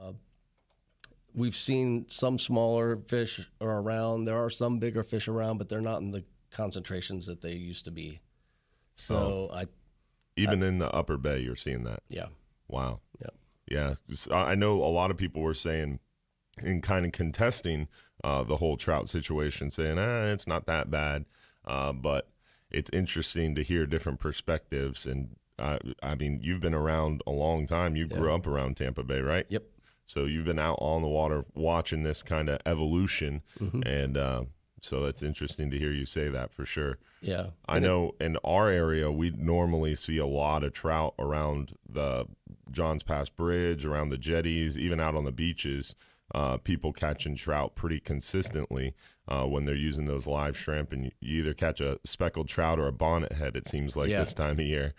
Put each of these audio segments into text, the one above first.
Uh, we've seen some smaller fish are around. There are some bigger fish around, but they're not in the concentrations that they used to be. So even in the upper bay, you're seeing that. Yeah. Wow. Yeah. Yeah. I know a lot of people were saying and kind of contesting the whole trout situation, saying, it's not that bad. But it's interesting to hear different perspectives. And I mean, you've been around a long time. You grew up around Tampa Bay, right? Yep. So you've been out on the water watching this kind of evolution. Mm-hmm. And so that's interesting to hear you say that for sure. Yeah. I know in our area, we normally see a lot of trout around the Johns Pass Bridge, around the jetties, even out on the beaches. People catching trout pretty consistently when they're using those live shrimp, and you either catch a speckled trout or a bonnet head, it seems like this time of year,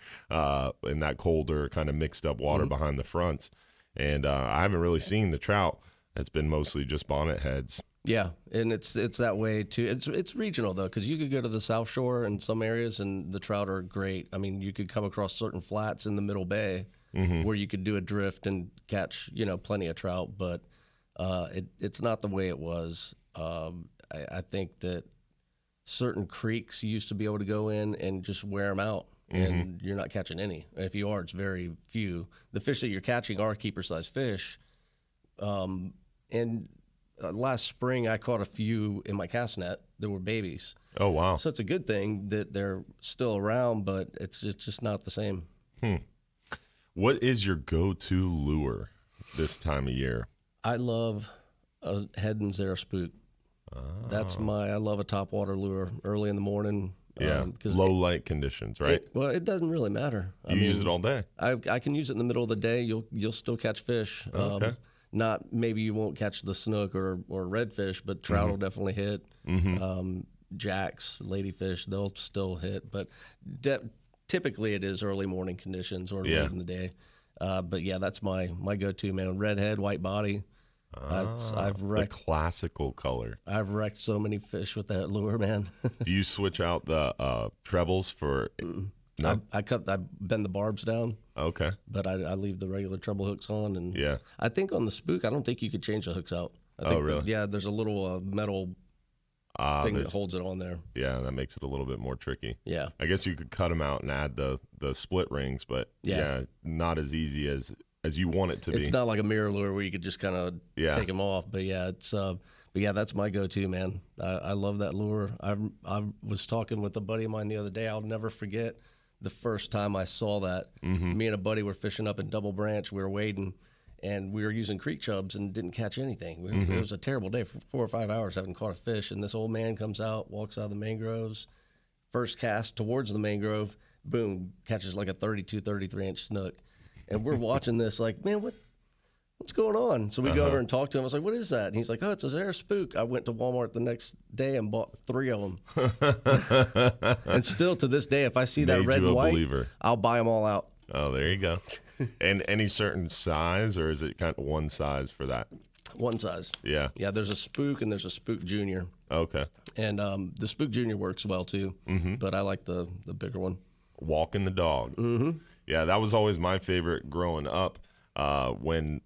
in that colder kind of mixed up water behind the fronts. And I haven't really seen the trout. It's been mostly just bonnet heads. Yeah, and it's that way too. It's regional though, because you could go to the South Shore in some areas, and the trout are great. I mean, you could come across certain flats in the Middle Bay where you could do a drift and catch plenty of trout, but it's not the way it was. I think that certain creeks you used to be able to go in and just wear them out, and you're not catching any. If you are, it's very few. The fish that you're catching are keeper-sized fish, and last spring I caught a few in my cast net that were babies. Oh, wow. So it's a good thing that they're still around, but it's just not the same. What is your go-to lure this time of year? I love a head and zero spook. I love a topwater lure early in the morning. Yeah, low light conditions, right? It doesn't really matter. I mean, use it all day. I can use it in the middle of the day. You'll still catch fish. Okay. Not maybe you won't catch the snook or redfish, but trout will definitely hit. Jacks, ladyfish, they'll still hit. But typically it is early morning conditions or late in the day. But yeah, that's my go-to, man. Redhead, white body. I've wrecked the classical color. I've wrecked so many fish with that lure, man. Do you switch out the trebles for? No? I bend the barbs down. Okay. But I leave the regular treble hooks on, and yeah. I think on the spook, I don't think you could change the hooks out. I think really? There's a little metal thing that holds it on there. Yeah, that makes it a little bit more tricky. Yeah. I guess you could cut them out and add the split rings, but not as easy as you want it to be. It's not like a mirror lure where you could just kind of take them off. But that's my go-to, man. I love that lure. I was talking with a buddy of mine the other day. I'll never forget the first time I saw that. Me and a buddy were fishing up in Double Branch. We were wading, and we were using creek chubs and didn't catch anything. It was a terrible day. For 4 or 5 hours, haven't caught a fish. And this old man comes out, walks out of the mangroves, first cast towards the mangrove, boom, catches like a 32, 33-inch snook. And we're watching this like, man, what's going on? So we go over and talk to him. I was like, what is that? And he's like, oh, it's a Zara spook. I went to Walmart the next day and bought 3 of them. And still to this day, if I see that red and white, I'll buy them all out. Oh, there you go. And any certain size, or is it kind of one size for that? One size. Yeah. Yeah, there's a spook and there's a spook junior. Okay. And the spook junior works well too, but I like the bigger one. Walking the dog. Yeah, that was always my favorite growing up. When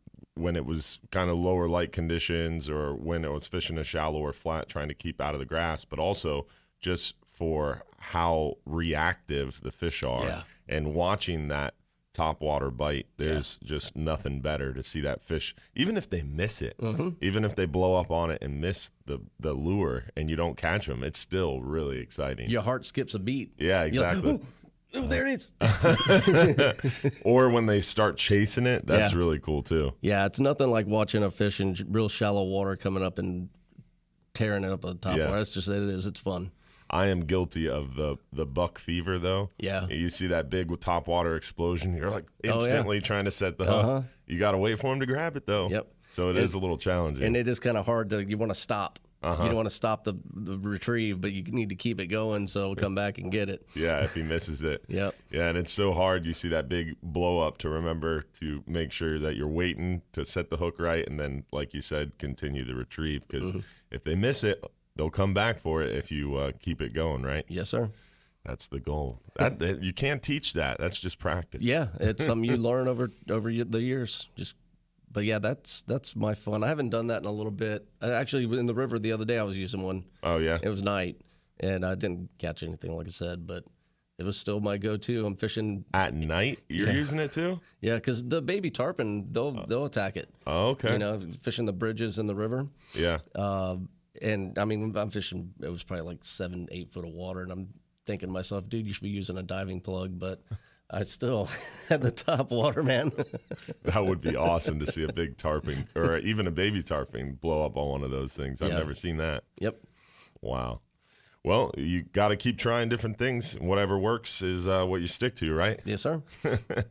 it was kind of lower light conditions, or when it was fishing a shallow or flat, trying to keep out of the grass, but also just for how reactive the fish are, and watching that topwater bite, there's just nothing better to see that fish, even if they miss it, even if they blow up on it and miss the lure and you don't catch them, it's still really exciting. Your heart skips a beat. Yeah, exactly. Like, oh, there it is. Or when they start chasing it, that's really cool too. Yeah, it's nothing like watching a fish in real shallow water coming up and tearing it up on top water. That's just it is. It's fun. I am guilty of the buck fever, though. Yeah. You see that big top water explosion, you're like instantly trying to set the hook. You got to wait for him to grab it, though. Yep. So it is a little challenging. And it is kind of hard you want to stop. You don't want to stop the retrieve, but you need to keep it going so it'll come back and get it. Yeah, if he misses it. Yep. Yeah, and it's so hard. You see that big blow up to remember to make sure that you're waiting to set the hook right, and then, like you said, continue the retrieve. Because if they miss it, they'll come back for it if you keep it going, right? Yes, sir. That's the goal. You can't teach that. That's just practice. Yeah, it's something you learn over the years. Just but yeah, that's my fun. I haven't done that in a little bit. Actually, in the river the other day, I was using one. Oh yeah. It was night, and I didn't catch anything, like I said, but it was still my go-to. I'm fishing at night. You're using it too? Yeah, because the baby tarpon, they'll attack it. Oh, okay. You know, fishing the bridges in the river. Yeah. And I mean, I'm fishing. It was probably like 7-8 foot of water, and I'm thinking to myself, dude, you should be using a diving plug, but I still had the top water, man. That would be awesome to see a big tarpon or even a baby tarpon blow up on one of those things. I've never seen that. Yep. Wow. Well, you got to keep trying different things. Whatever works is what you stick to, right? Yes, sir.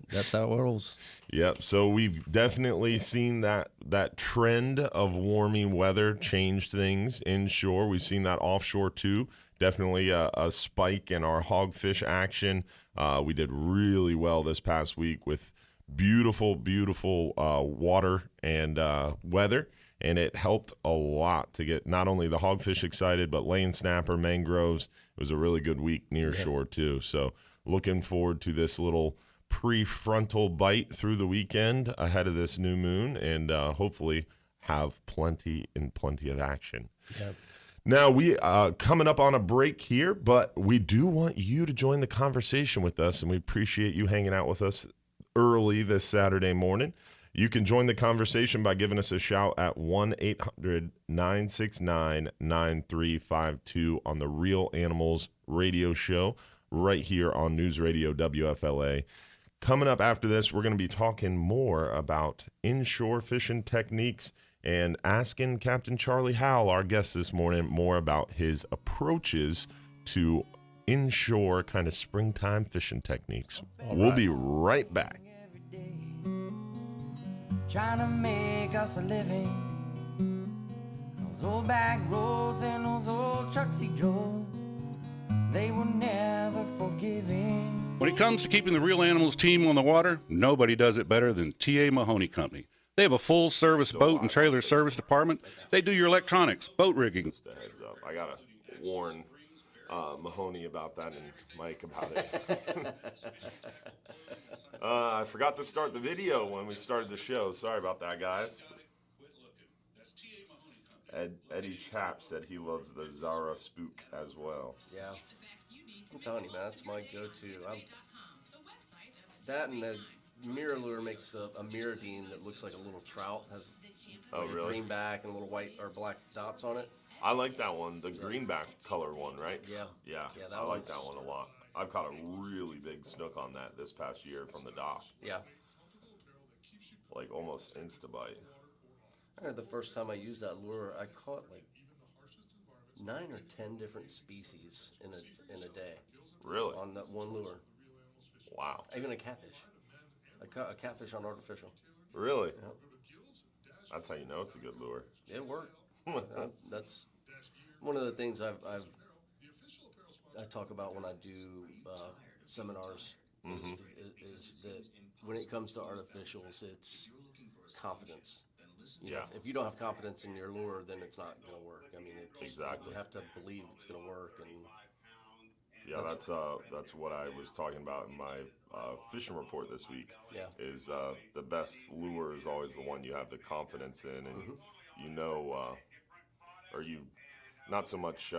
That's how it rolls. Yep. So we've definitely seen that trend of warming weather change things inshore. We've seen that offshore too. Definitely a spike in our hogfish action. We did really well this past week with beautiful, beautiful water and weather. And it helped a lot to get not only the hogfish excited, but lane snapper, mangroves. It was a really good week near shore, too. So looking forward to this little prefrontal bite through the weekend ahead of this new moon, and hopefully have plenty of action. Yep. Now, we coming up on a break here, but we do want you to join the conversation with us, and we appreciate you hanging out with us early this Saturday morning. You can join the conversation by giving us a shout at 1-800-969-9352 on the Real Animals radio show right here on News Radio WFLA. Coming up after this, we're going to be talking more about inshore fishing techniques and asking Captain Charlie Howell, our guest this morning, more about his approaches to inshore kind of springtime fishing techniques. We'll be right back. Trying to make us a living. Those old back roads and those old trucks he drove, they were never forgiving. When it comes to keeping the Real Animals team on the water, nobody does it better than T.A. Mahoney Company. They have a full-service boat and trailer service department. They do your electronics, boat rigging. Just a heads up. I got to warn Mahoney about that and Mike about it. I forgot to start the video when we started the show. Sorry about that, guys. Eddie Chapp said he loves the Zara Spook as well. Yeah. I'm telling you, man, that's my go-to. That and the mirror lure makes a mirrodine that looks like a little trout. Has a green back and little white or black dots on it. I like that one, the greenback color one, right? Yeah. Yeah, I like that one a lot. I've caught a really big snook on that this past year from the dock. Yeah. Like almost insta-bite. I remember the first time I used that lure, I caught like 9 or 10 different species in a day. Really? On that one lure. Wow. Even a catfish. I caught a catfish on artificial. Really? Yep. That's how you know it's a good lure. It worked. That's one of the things I talk about when I do seminars. Is that when it comes to artificials, it's confidence. If you don't have confidence in your lure, then it's not going to work. I mean, exactly. You have to believe it's going to work. And yeah, that's what I was talking about in my fishing report this week. Yeah. Is the best lure is always the one you have the confidence in, and you know, or you not so much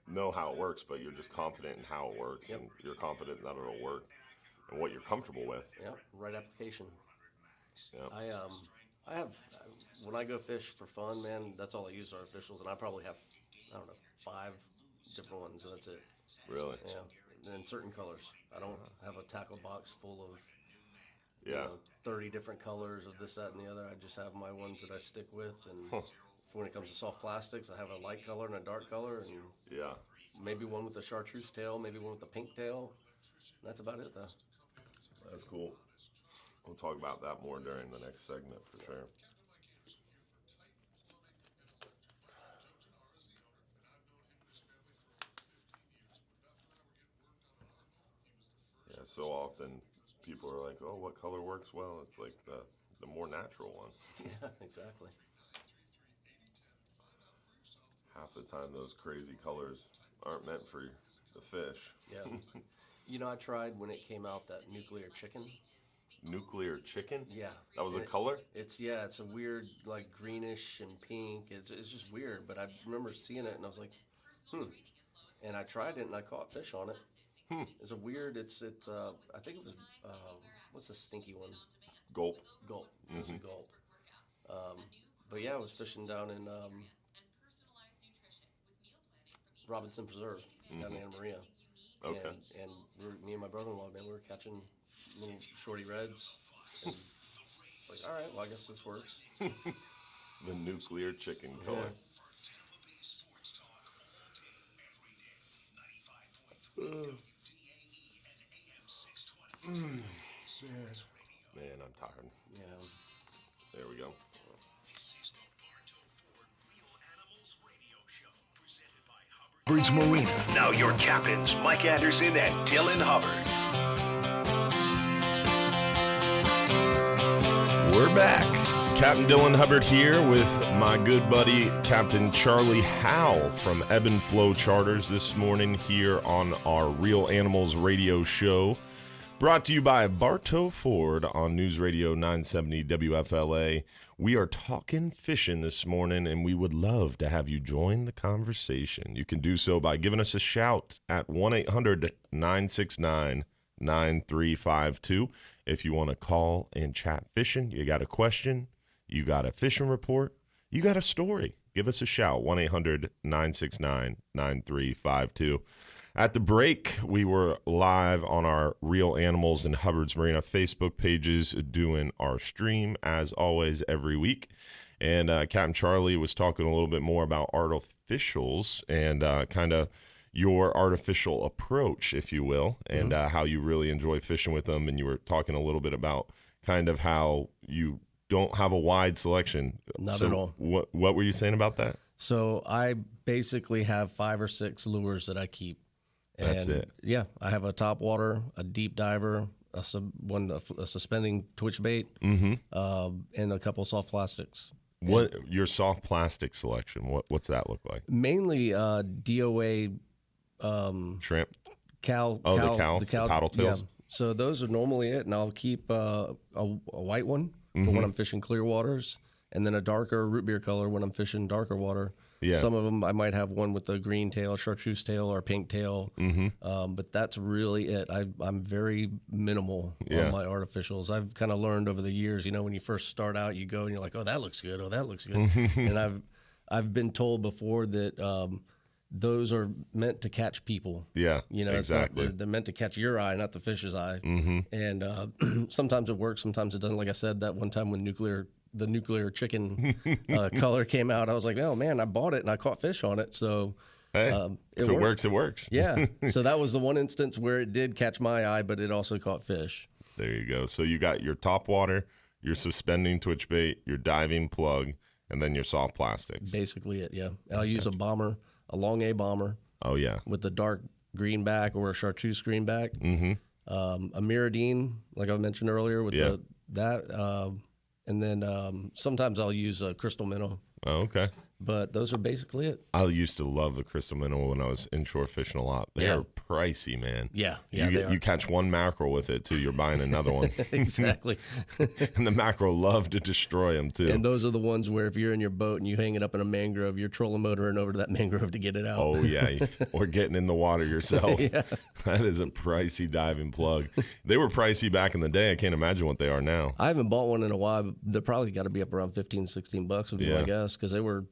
know how it works, but you're just confident in how it works, and you're confident that it'll work and what you're comfortable with. Yeah, right application. Yeah. I have when I go fish for fun, man. That's all I use artificials, and I probably have 5 different ones, and that's it. Really? Yeah, and in certain colors. I don't have a tackle box full of 30 different colors of this, that, and the other. I just have my ones that I stick with, and when it comes to soft plastics, I have a light color and a dark color, and maybe one with a chartreuse tail, maybe one with a pink tail. That's about it, though. That's cool. We'll talk about that more during the next segment for sure. Yeah, so often people are like, oh, what color works well? It's like the more natural one. Yeah, exactly. Half the time those crazy colors aren't meant for the fish. Yeah. I tried when it came out that nuclear chicken. Nuclear chicken? Yeah. That was a color? It's a weird, like, greenish and pink. It's just weird, but I remember seeing it, and I was like, and I tried it, and I caught fish on it. It's a weird, I think it was, what's the stinky one? Gulp. Gulp. It was a gulp. But yeah, I was fishing down in Robinson Preserve down in Anna Maria. Okay. And me and my brother-in-law, man, we were catching little shorty reds. And like, all right, well, I guess this works. The nuclear chicken color. Man, I'm tired. Yeah. There we go. Hubbard's Marina. Now your captains, Mike Anderson and Dylan Hubbard. We're back. Captain Dylan Hubbard here with my good buddy, Captain Charlie Howe from Ebb and Flow Charters this morning here on our Real Animals radio show. Brought to you by Bartow Ford on News Radio 970 WFLA. We are talking fishing this morning, and we would love to have you join the conversation. You can do so by giving us a shout at 1-800-969-9352. If you want to call and chat fishing, you got a question, you got a fishing report, you got a story, give us a shout, 1-800-969-9352. At the break, we were live on our Real Animals and Hubbard's Marina Facebook pages doing our stream, as always, every week. And Captain Charlie was talking a little bit more about artificials and kind of your artificial approach, if you will, and how you really enjoy fishing with them. And you were talking a little bit about kind of how you don't have a wide selection. Not at all. What were you saying about that? So I basically have 5 or 6 lures that I keep. That's it. Yeah, I have a top water, a deep diver, a suspending twitch bait, and a couple soft plastics. What your soft plastic selection? What's that look like? Mainly DOA Shrimp. the paddle tails. Yeah. So those are normally it, and I'll keep a white one for when I'm fishing clear waters, and then a darker root beer color when I'm fishing darker water. Yeah. Some of them I might have one with a green tail, chartreuse tail, or a pink tail. But that's really it. I'm very minimal on my artificials. I've kind of learned over the years. You know, when you first start out, you go and you're like, "Oh, that looks good. Oh, that looks good." And I've been told before that those are meant to catch people. Yeah, you know, exactly. They're meant to catch your eye, not the fish's eye. And sometimes it works, sometimes it doesn't. Like I said, that one time when the nuclear chicken color came out, I was like, oh man, I bought it and I caught fish on it. So hey, if it works, it works. Yeah. So that was the one instance where it did catch my eye, but it also caught fish. There you go. So you got your top water, your suspending twitch bait, your diving plug, and then your soft plastics. Basically it, yeah. I'll use a bomber, a long A bomber. Oh yeah. With the dark green back or a chartreuse green back. A Miradine, like I mentioned earlier, with that. And then sometimes I'll use a crystal minnow. Oh, okay. But those are basically it. I used to love the crystal minnow when I was inshore fishing a lot. They're pricey, man. Yeah, You catch one mackerel with it, too. You're buying another one. Exactly. And the mackerel love to destroy them, too. And those are the ones where if you're in your boat and you hang it up in a mangrove, you're trolling motoring over to that mangrove to get it out. Oh, yeah. Or getting in the water yourself. That is a pricey diving plug. They were pricey back in the day. I can't imagine what they are now. I haven't bought one in a while. But they're probably got to be up around $15-16 would be my guess, because they were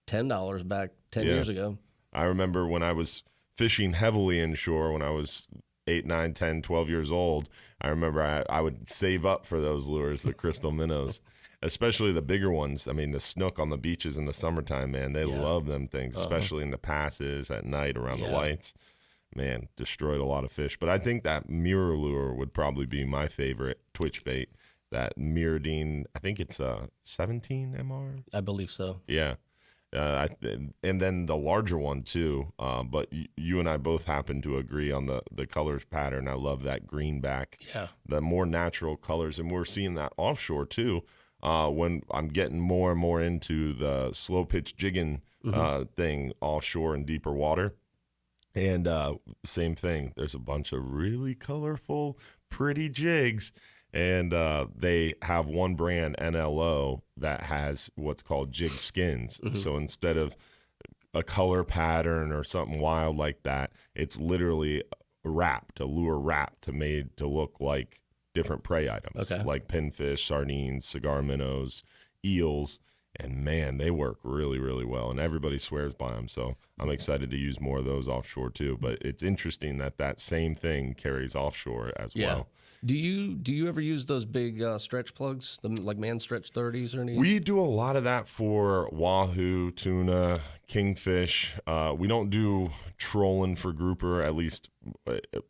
$10 back 10 years ago. I remember when I was fishing heavily inshore when I was 8, 9, 10, 12 years old. I remember I would save up for those lures, the crystal minnows, especially the bigger ones. I mean, the snook on the beaches in the summertime, man, they love them things, especially in the passes at night around the lights. Man, destroyed a lot of fish. But I think that mirror lure would probably be my favorite twitch bait. That Miradine, I think it's a 17 MR. I believe so. Yeah. And then the larger one too, but you and I both happen to agree on the colors pattern. I love that greenback, the more natural colors, and we're seeing that offshore too. When I'm getting more and more into the slow pitch jigging thing offshore in deeper water, and same thing. There's a bunch of really colorful, pretty jigs. And they have one brand, NLO, that has what's called Jig Skins. So instead of a color pattern or something wild like that, it's literally a lure wrapped made to look like different prey items, like pinfish, sardines, cigar minnows, eels. And man, they work really, really well, and everybody swears by them. So I'm excited to use more of those offshore too. But it's interesting that same thing carries offshore as well. Do you ever use those big stretch plugs, like man stretch 30s or anything? We do a lot of that for wahoo, tuna, kingfish. We don't do trolling for grouper, at least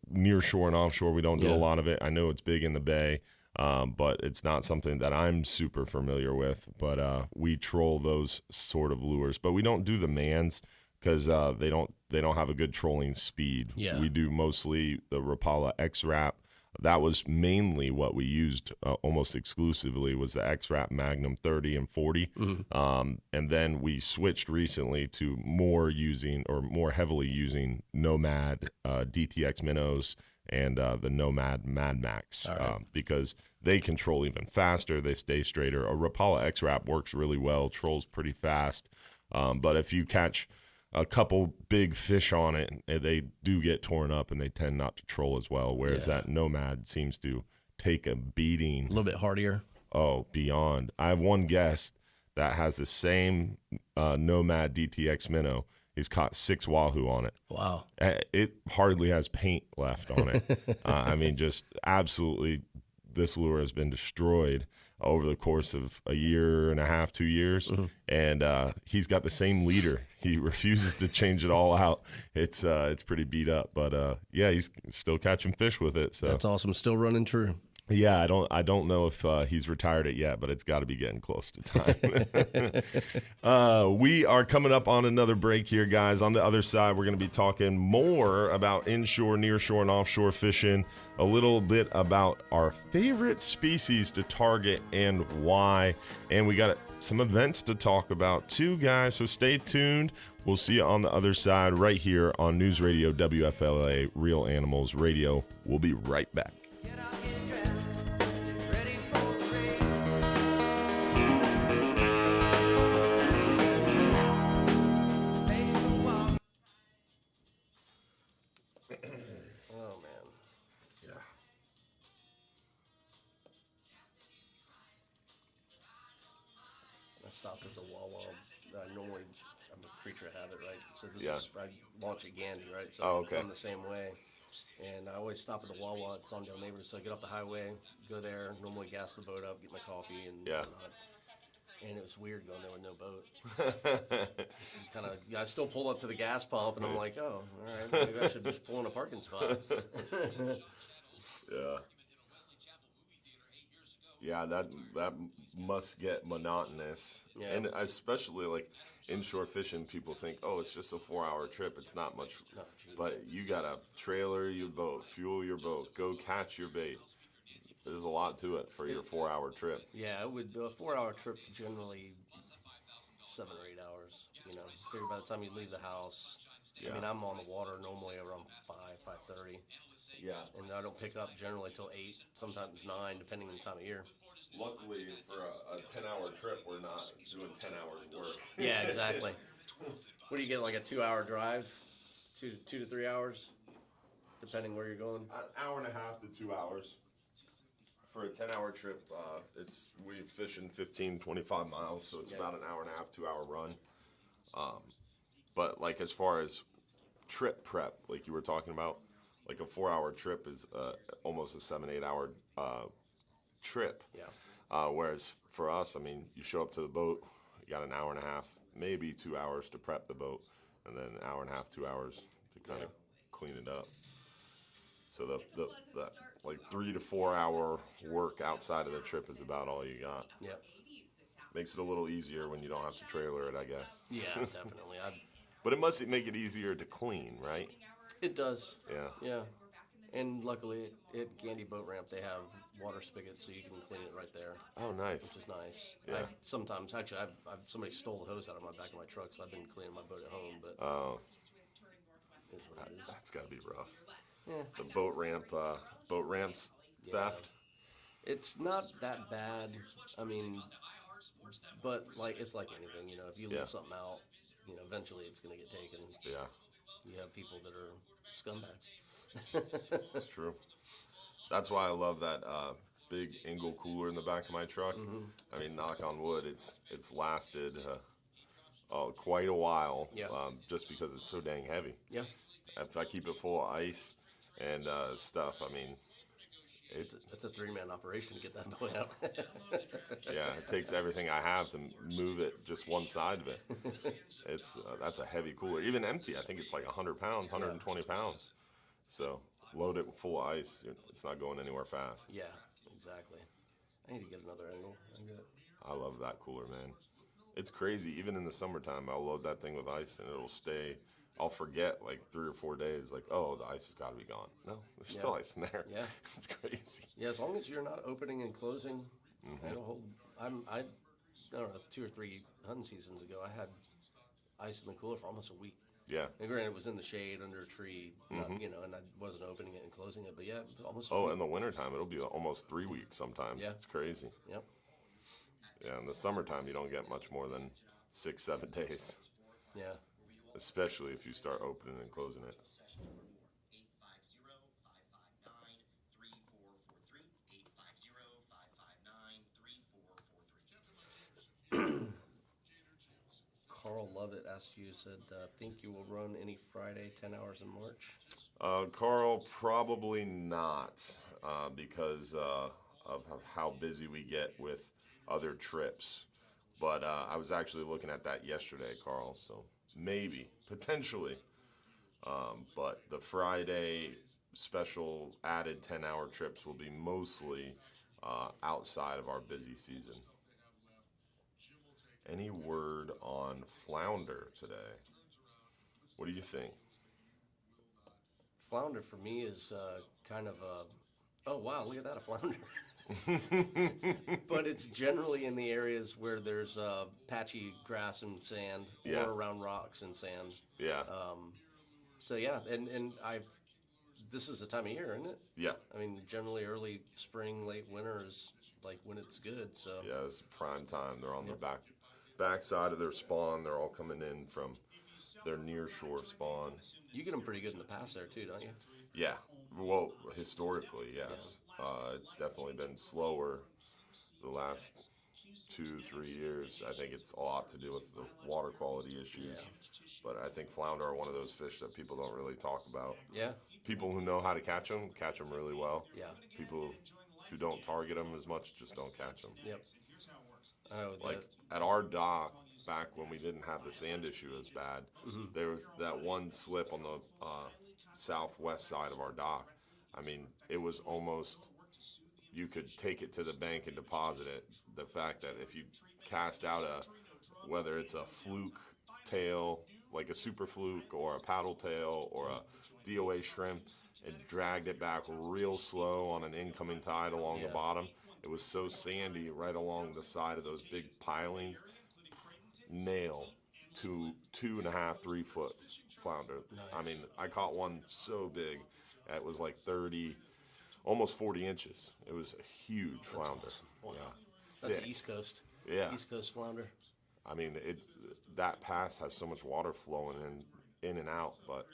near shore and offshore. We don't do a lot of it. I know it's big in the bay. But it's not something that I'm super familiar with. But we troll those sort of lures, but we don't do the mans because they don't have a good trolling speed. Yeah. We do mostly the Rapala X-Wrap. That was mainly what we used almost exclusively was the X-Wrap Magnum 30 and 40. And then we switched recently to more heavily using Nomad DTX minnows and the Nomad Mad Max because they control even faster. They stay straighter. A Rapala X-Wrap works really well, trolls pretty fast. But if you catch a couple big fish on it, they do get torn up and they tend not to troll as well, whereas that Nomad seems to take a beating. A little bit hardier. Oh, beyond. I have one guest that has the same Nomad DTX minnow. He's caught 6 wahoo on it. Wow. It hardly has paint left on it. I mean, just absolutely, this lure has been destroyed over the course of a year and a half, 2 years. And he's got the same leader. He refuses to change it all out. It's pretty beat up, but yeah, he's still catching fish with it. So that's awesome. Still running true. Yeah, I don't know if he's retired it yet, but it's got to be getting close to time. We are coming up on another break here, guys. On the other side, we're going to be talking more about inshore, nearshore, and offshore fishing, a little bit about our favorite species to target and why, and we got some events to talk about too, guys, so stay tuned. We'll see you on the other side right here on News Radio WFLA, Real Animals Radio. We'll be right back. Stopped at the Wawa. Normally, I'm a creature of habit, right? So this is, I launch at Gandy, right? So I'm the same way. And I always stop at the Wawa at Sundale Neighborhood. So I get off the highway, go there, normally gas the boat up, get my coffee, and whatnot. And it was weird going there with no boat. I still pull up to the gas pump, and I'm like, oh, all right, maybe I should just pull in a parking spot. Yeah, that must get monotonous. Yeah. And especially like inshore fishing, people think, oh, it's just a 4-hour trip. It's not much. No, but you got to trailer your boat, fuel your boat, go catch your bait. There's a lot to it for your 4-hour trip. Yeah, it would. 4-hour trips generally 7 or 8 hours. You know, figure by the time you leave the house. I mean, I'm on the water normally around 5:30. Yeah. And I don't pick up generally till 8, sometimes 9, depending on the time of year. Luckily, for a 10-hour trip, we're not doing 10 hours work. Yeah, exactly. What do you get, like a 2-hour drive? 2 to 3 hours, depending where you're going? An hour and a half to 2 hours. For a 10-hour trip, we fishing 15, 25 miles, so it's about an hour and a half, 2-hour run. But like as far as trip prep, like you were talking about, like a 4-hour trip is almost a 7-8 hour trip. Yeah. Whereas for us, I mean, you show up to the boat, you got an hour and a half, maybe 2 hours to prep the boat, and then an hour and a half, 2 hours to kind of clean it up. So the like 3 to 4 hour work outside of the trip is about all you got. Yeah. Makes it a little easier when you don't have to trailer it, I guess. Yeah, definitely. But it must make it easier to clean, right? It does. Yeah. Yeah. And luckily, at Gandy Boat Ramp, they have water spigots, so you can clean it right there. Oh, nice. Which is nice. Yeah. Sometimes, actually, somebody stole the hose out of my back of my truck, so I've been cleaning my boat at home. But it is what it is. That's got to be rough. Yeah. The boat ramps theft. It's not that bad. I mean, but like it's like anything, you know. If you leave something out, you know, eventually it's going to get taken. Yeah, you have people that are scumbags. it's true. That's why I love that big Engel cooler in the back of my truck. Mm-hmm. I mean, knock on wood, it's lasted quite a while. Yeah. Just because it's so dang heavy. Yeah. If I keep it full of ice and stuff, I mean, It's a 3-man operation to get that boy out. yeah, it takes everything I have to move it just one side of it. That's a heavy cooler. Even empty, I think it's like 100 pounds, 120 pounds. So load it full of ice. It's not going anywhere fast. Yeah, exactly. I need to get another Engel. I love that cooler, man. It's crazy. Even in the summertime, I'll load that thing with ice and it'll stay. I'll forget like 3 or 4 days, like, oh, the ice has got to be gone. No, there's still ice in there. Yeah. It's crazy. Yeah, as long as you're not opening and closing, it'll hold. I don't know, 2 or 3 hunting seasons ago, I had ice in the cooler for almost a week. Yeah. And granted, it was in the shade under a tree, not, you know, and I wasn't opening it and closing it, but yeah, almost. Oh, in the wintertime, it'll be almost 3 weeks sometimes. Yeah. It's crazy. Yep. Yeah, in the summertime, you don't get much more than 6-7 days, Yeah. especially if you start opening and closing it. Carl Lovett asked you, said, think you will run any Friday 10 hours in March? Carl, probably not, because of how busy we get with other trips. But I was actually looking at that yesterday, Carl, so maybe, potentially. But the Friday special added 10-hour trips will be mostly outside of our busy season. Any word on flounder today? What do you think? Flounder for me is kind of a, oh wow, look at that, a flounder. But it's generally in the areas where there's patchy grass and sand, Yeah. or around rocks and sand. Yeah. So yeah, and this is the time of year, isn't it? Yeah. I mean, generally early spring, late winter is like when it's good. So Yeah, it's prime time. They're on the back side of their spawn. They're all coming in from their near shore spawn. you get them pretty good in the pass there too, don't you? Yeah. Well, historically, yes. It's definitely been slower the last 2-3 years. I think it's a lot to do with the water quality issues. Yeah. But I think flounder are one of those fish that people don't really talk about. Yeah. People who know how to catch them really well. Yeah. People who don't target them as much just don't catch them. Yep. Oh, Like at our dock, back when we didn't have the sand issue as bad, there was that one slip on the southwest side of our dock. I mean, it was almost, you could take it to the bank and deposit it. The fact that if you cast out whether it's a fluke tail, like a super fluke, or a paddle tail, or a DOA shrimp, and dragged it back real slow on an incoming tide along the bottom, it was so sandy right along the side of those big pilings. Nail to 2.5, 3 foot flounder. Nice. I mean, I caught one so big, it was like 30, almost 40 inches. It was a huge flounder. awesome. Wow. Yeah, That's thick. an East Coast. Yeah. East Coast flounder. I mean, that pass has so much water flowing in and out, but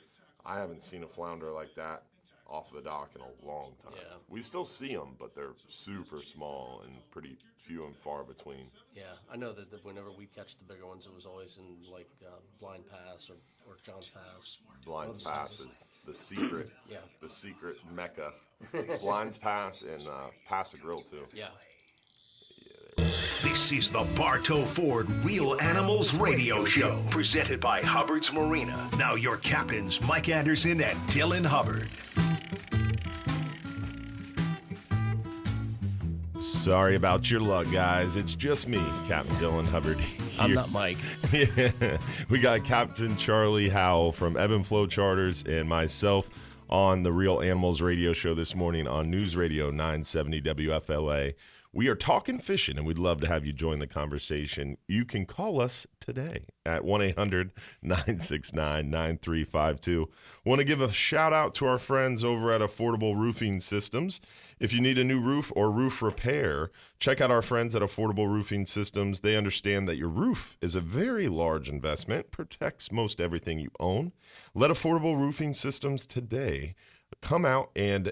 I haven't seen a flounder like that off the dock in a long time. Yeah. We still see them, but they're super small and pretty few and far between. Yeah, I know that whenever we catch the bigger ones, it was always in like Blind Pass or John's Pass. Blinds Those Pass passes. is the secret, Yeah. the secret mecca. Blinds Pass and Pass a Grill too. Yeah. This is the Bartow Ford Real Animals Radio Show, presented by Hubbard's Marina. Now your captains, Mike Anderson and Dylan Hubbard. Sorry about your luck, guys. It's just me, Captain Dylan Hubbard. Here. I'm not Mike. We got Captain Charlie Howell from Ebb and Flow Charters and myself on the Real Animals Radio Show this morning on News Radio 970 WFLA. We are talking fishing, and we'd love to have you join the conversation. You can call us today at 1-800-969-9352. Want to give a shout out to our friends over at Affordable Roofing Systems. If you need a new roof or roof repair, check out our friends at Affordable Roofing Systems. They understand that your roof is a very large investment, protects most everything you own. Let Affordable Roofing Systems today come out and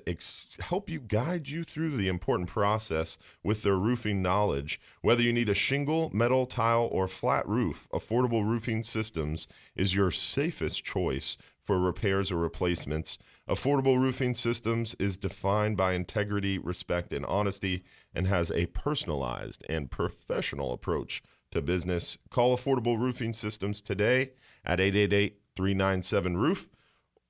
help you guide you through the important process with their roofing knowledge. Whether you need a shingle, metal, tile, or flat roof, Affordable Roofing Systems is your safest choice for repairs or replacements. Affordable Roofing Systems is defined by integrity, respect, and honesty, and has a personalized and professional approach to business. Call Affordable Roofing Systems today at 888-397-ROOF.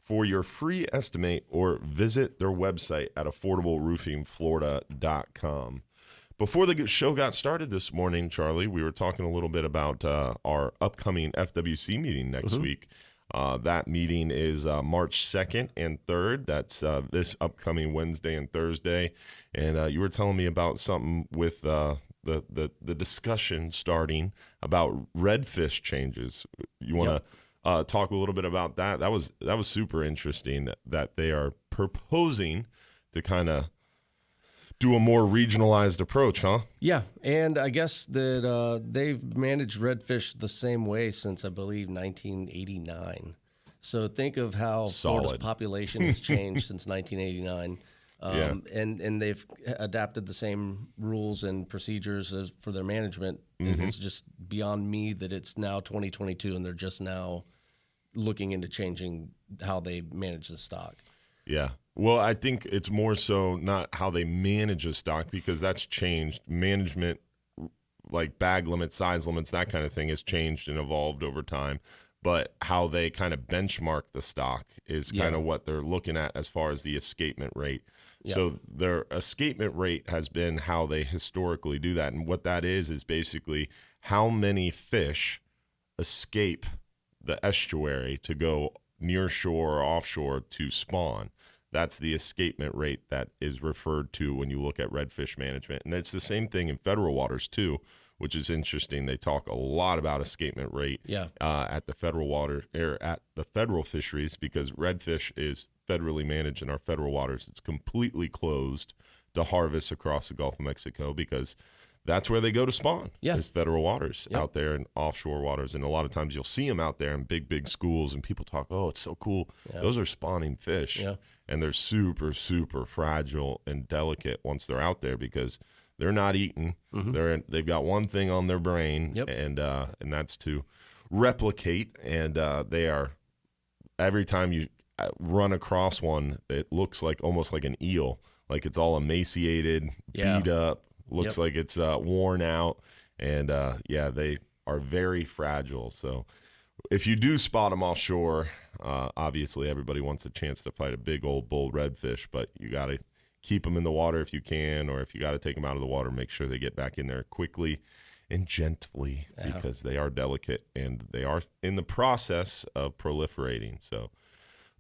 for your free estimate, or visit their website at affordableroofingflorida.com. Before the show got started this morning, Charlie, we were talking a little bit about our upcoming FWC meeting next week. That meeting is March 2nd and 3rd. That's this upcoming Wednesday and Thursday. And you were telling me about something with the discussion starting about redfish changes. You want to talk a little bit about that? That was super interesting that they are proposing to kind of do a more regionalized approach, huh? Yeah, and I guess that they've managed redfish the same way since, I believe, 1989. So think of how Florida's population has changed since 1989. And they've adapted the same rules and procedures for their management. It's just beyond me that it's now 2022 and they're just now looking into changing how they manage the stock. Yeah. Well, I think it's more so not how they manage a stock, because that's changed. Management, like bag limits, size limits, that kind of thing has changed and evolved over time. But how they kind of benchmark the stock is kind of what they're looking at as far as the escapement rate. Yeah. So their escapement rate has been how they historically do that. And what that is basically how many fish escape the estuary to go near shore or offshore to spawn. That's the escapement rate that is referred to when you look at redfish management. And it's the same thing in federal waters too, which is interesting. They talk a lot about escapement rate at the federal water, or at the federal fisheries, because redfish is federally managed in our federal waters. It's completely closed to harvest across the Gulf of Mexico, because that's where they go to spawn, is federal waters out there in offshore waters. And a lot of times you'll see them out there in big, big schools, and people talk, oh, it's so cool. Yeah. Those are spawning fish. Yeah. And they're super, super fragile and delicate once they're out there, because they're not eating. They've got one thing on their brain, and that's to replicate. And they are, every time you run across one, it looks like almost like an eel, like it's all emaciated, beat up. Looks like it's worn out, and they are very fragile. So if you do spot them offshore, obviously everybody wants a chance to fight a big old bull redfish, but you got to keep them in the water if you can, or if you got to take them out of the water, make sure they get back in there quickly and gently, because they are delicate and they are in the process of proliferating. So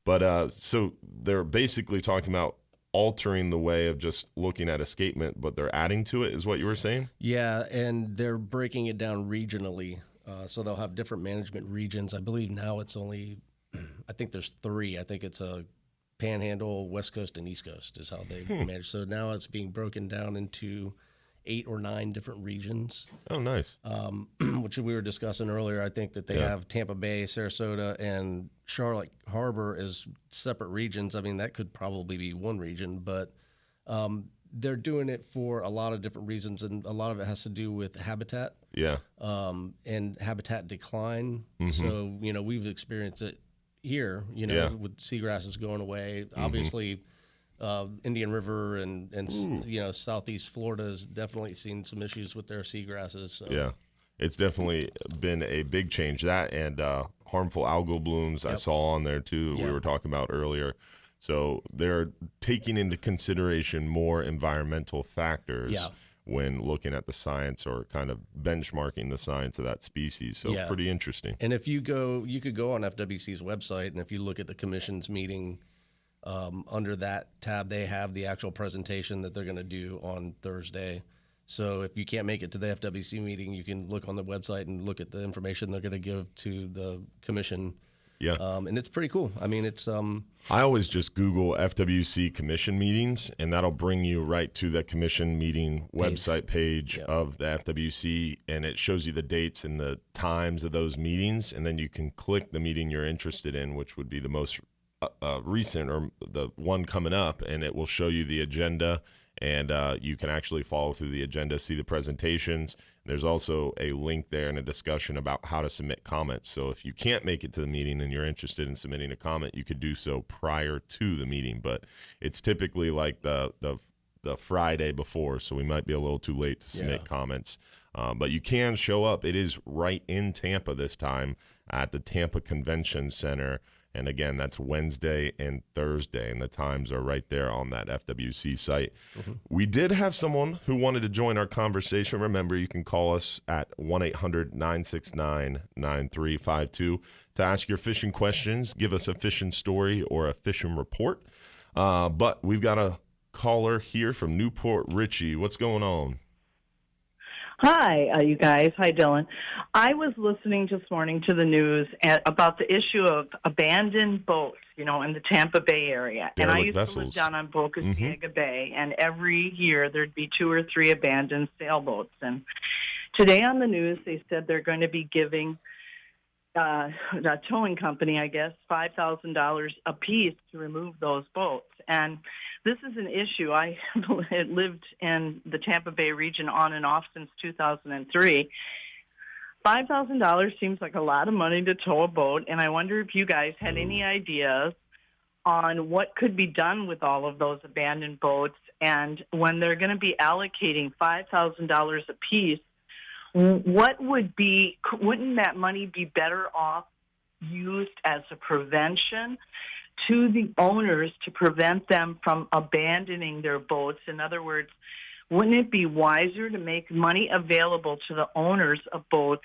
they're basically talking about altering the way of just looking at escapement, but they're adding to it, is what you were saying? Yeah, and they're breaking it down regionally. So they'll have different management regions. I believe now it's only, I think there's 3. I think it's a Panhandle, West Coast, and East Coast is how they manage. So now it's being broken down into 8 or 9 different regions. Oh, nice. Which we were discussing earlier. I think that they have Tampa Bay, Sarasota, and Charlotte Harbor as separate regions. I mean, that could probably be one region, but they're doing it for a lot of different reasons, and a lot of it has to do with habitat. Yeah. And habitat decline. So, we've experienced it here, with seagrasses going away. Obviously, Indian River and Southeast Florida has definitely seen some issues with their seagrasses. So. Yeah, it's definitely been a big change. That and harmful algal blooms I saw on there too, we were talking about earlier. So they're taking into consideration more environmental factors when looking at the science, or kind of benchmarking the science of that species. So pretty interesting. And if you could go on FWC's website, and if you look at the commission's meeting, under that tab, they have the actual presentation that they're going to do on Thursday. So if you can't make it to the FWC meeting, you can look on the website and look at the information they're going to give to the commission. Yeah. And it's pretty cool. I mean, it's I always just Google FWC commission meetings, and that'll bring you right to the commission meeting website page of the FWC, and it shows you the dates and the times of those meetings, and then you can click the meeting you're interested in, which would be the most recent or the one coming up, and it will show you the agenda, and you can actually follow through the agenda, see the presentations. There's also a link there and a discussion about how to submit comments. So if you can't make it to the meeting and you're interested in submitting a comment, you could do so prior to the meeting. But it's typically like the Friday before, so we might be a little too late to submit comments. But you can show up. It is right in Tampa this time at the Tampa Convention Center. And again, that's Wednesday and Thursday, and the times are right there on that FWC site. We did have someone who wanted to join our conversation. Remember, you can call us at 1-800-969-9352 to ask your fishing questions, give us a fishing story or a fishing report. But we've got a caller here from Newport Richey. What's going on? Hi, you guys. Hi, Dylan. I was listening this morning to the news about the issue of abandoned boats, in the Tampa Bay area. Derelict and I used vessels. to live down on Boca Ciega Bay, and every year there'd be 2 or 3 abandoned sailboats. And today on the news, they said they're going to be giving a towing company, I guess, $5,000 a piece to remove those boats. And this is an issue. I lived in the Tampa Bay region on and off since 2003. $5,000 seems like a lot of money to tow a boat, and I wonder if you guys had any ideas on what could be done with all of those abandoned boats, and when they're going to be allocating $5,000 a piece, wouldn't that money be better off used as a prevention to the owners to prevent them from abandoning their boats? In other words, wouldn't it be wiser to make money available to the owners of boats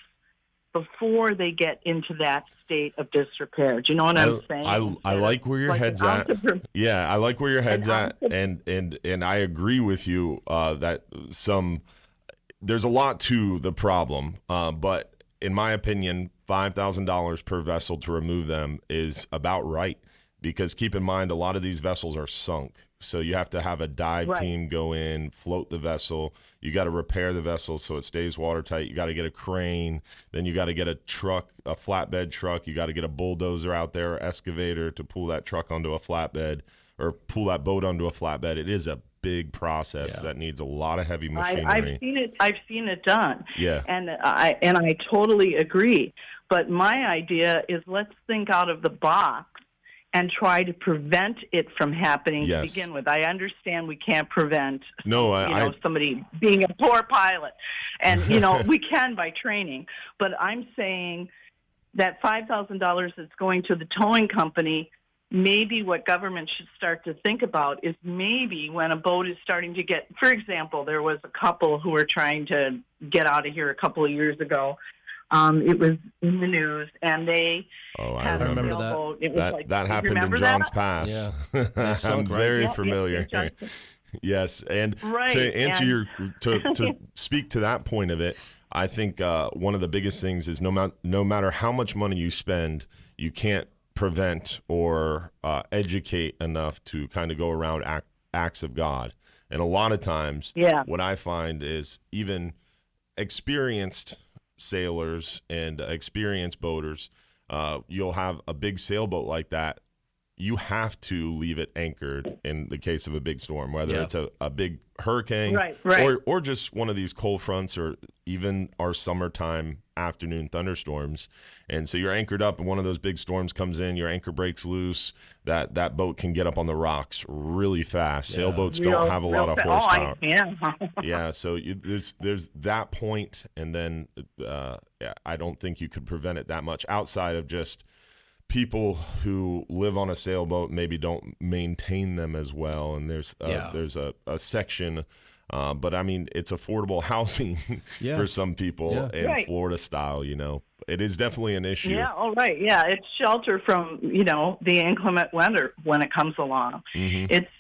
before they get into that state of disrepair? Do you know what I'm saying? I like where your head's at. Yeah, I like where your head's at, and I agree with you that there's a lot to the problem, but in my opinion, $5,000 per vessel to remove them is about right. Because keep in mind, a lot of these vessels are sunk. So you have to have a dive team go in, float the vessel. You got to repair the vessel so it stays watertight. You got to get a crane. Then you got to get a truck, a flatbed truck. You got to get a bulldozer out there, excavator to pull that truck onto a flatbed or pull that boat onto a flatbed. It is a big process that needs a lot of heavy machinery. I've seen it done. Yeah. And I totally agree. But my idea is let's think out of the box and try to prevent it from happening to begin with. I understand we can't prevent somebody being a poor pilot. And, we can by training. But I'm saying that $5,000 that's going to the towing company, maybe what government should start to think about is maybe when a boat is starting to get, for example, there was a couple who were trying to get out of here a couple of years ago. It was in the news, and they had a sailboat. It was that happened in John's Pass. Yeah. I'm very familiar. Yes, and to answer to speak to that point of it, I think one of the biggest things is no matter how much money you spend, you can't prevent or educate enough to kind of go around acts of God. And a lot of times, what I find is even experienced sailors and experienced boaters, you'll have a big sailboat like that. You have to leave it anchored in the case of a big storm, whether it's a big hurricane or just one of these cold fronts or even our summertime afternoon thunderstorms. And so you're anchored up and one of those big storms comes in, your anchor breaks loose, that boat can get up on the rocks really fast. Sailboats don't have a lot of horsepower. So there's that point, and then I don't think you could prevent it that much outside of just people who live on a sailboat maybe don't maintain them as well, and there's a section, but I mean it's affordable housing for some people in Florida style. It is definitely an issue. It's shelter from the inclement weather when it comes along. It's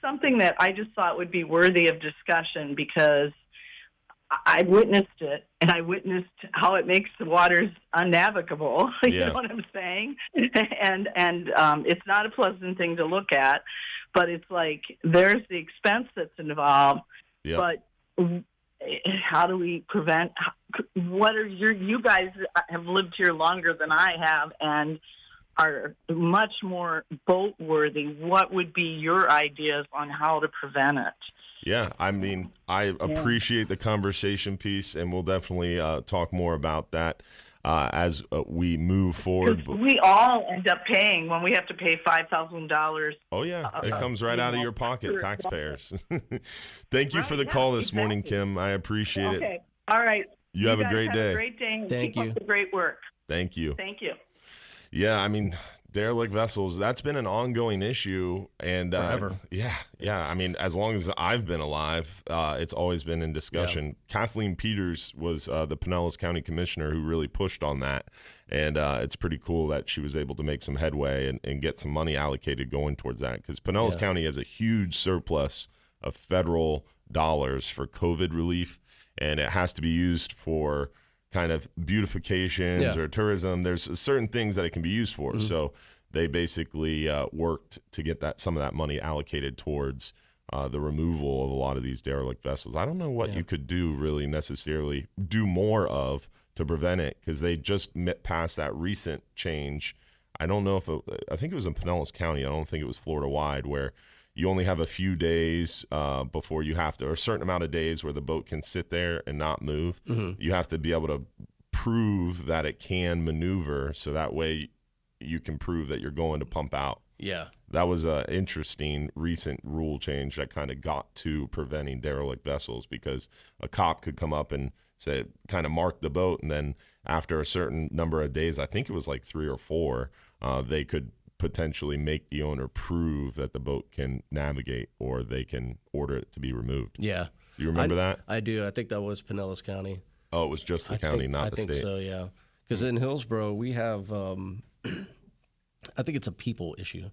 something that I just thought would be worthy of discussion because I witnessed it, and I witnessed how it makes the waters unnavigable. You know what I'm saying? And it's not a pleasant thing to look at, but it's like there's the expense that's involved. But how do we prevent? What are you guys have lived here longer than I have, and are much more boat worthy. What would be your ideas on how to prevent it? Yeah, I mean, I appreciate the conversation piece, and we'll definitely talk more about that as we move forward. We all end up paying when we have to pay $5,000. Oh, yeah. It comes right out of your pocket, taxpayers. Thank you for the call this morning, Kim. I appreciate it. Okay. All right. You have a great day. Have a great day. And Thank keep you. Up the great work. Thank you. Thank you. Yeah, I mean, derelict vessels, that's been an ongoing issue. And forever. Yeah. I mean, as long as I've been alive, it's always been in discussion. Yeah. Kathleen Peters was the Pinellas County Commissioner who really pushed on that. And it's pretty cool that she was able to make some headway and get some money allocated going towards that. Because Pinellas County has a huge surplus of federal dollars for COVID relief, and it has to be used for kind of beautifications or tourism. There's certain things that it can be used for. Mm-hmm. So they basically worked to get some of that money allocated towards the removal of a lot of these derelict vessels. I don't know what you could do really necessarily do more of to prevent it, because they just passed that recent change. I don't know if I think it was in Pinellas County. I don't think it was Florida-wide, where you only have a few days before you have to, or a certain amount of days where the boat can sit there and not move. Mm-hmm. You have to be able to prove that it can maneuver, so that way you can prove that you're going to pump out. Yeah. That was an interesting recent rule change that kind of got to preventing derelict vessels, because a cop could come up and say, kind of mark the boat, and then after a certain number of days, I think it was like 3 or 4, they could potentially make the owner prove that the boat can navigate, or they can order it to be removed. Yeah. You remember that? I do. I think that was Pinellas County. Oh, it was just the county, not the state. I think so, yeah. Because in Hillsborough, we have, I think it's a people issue.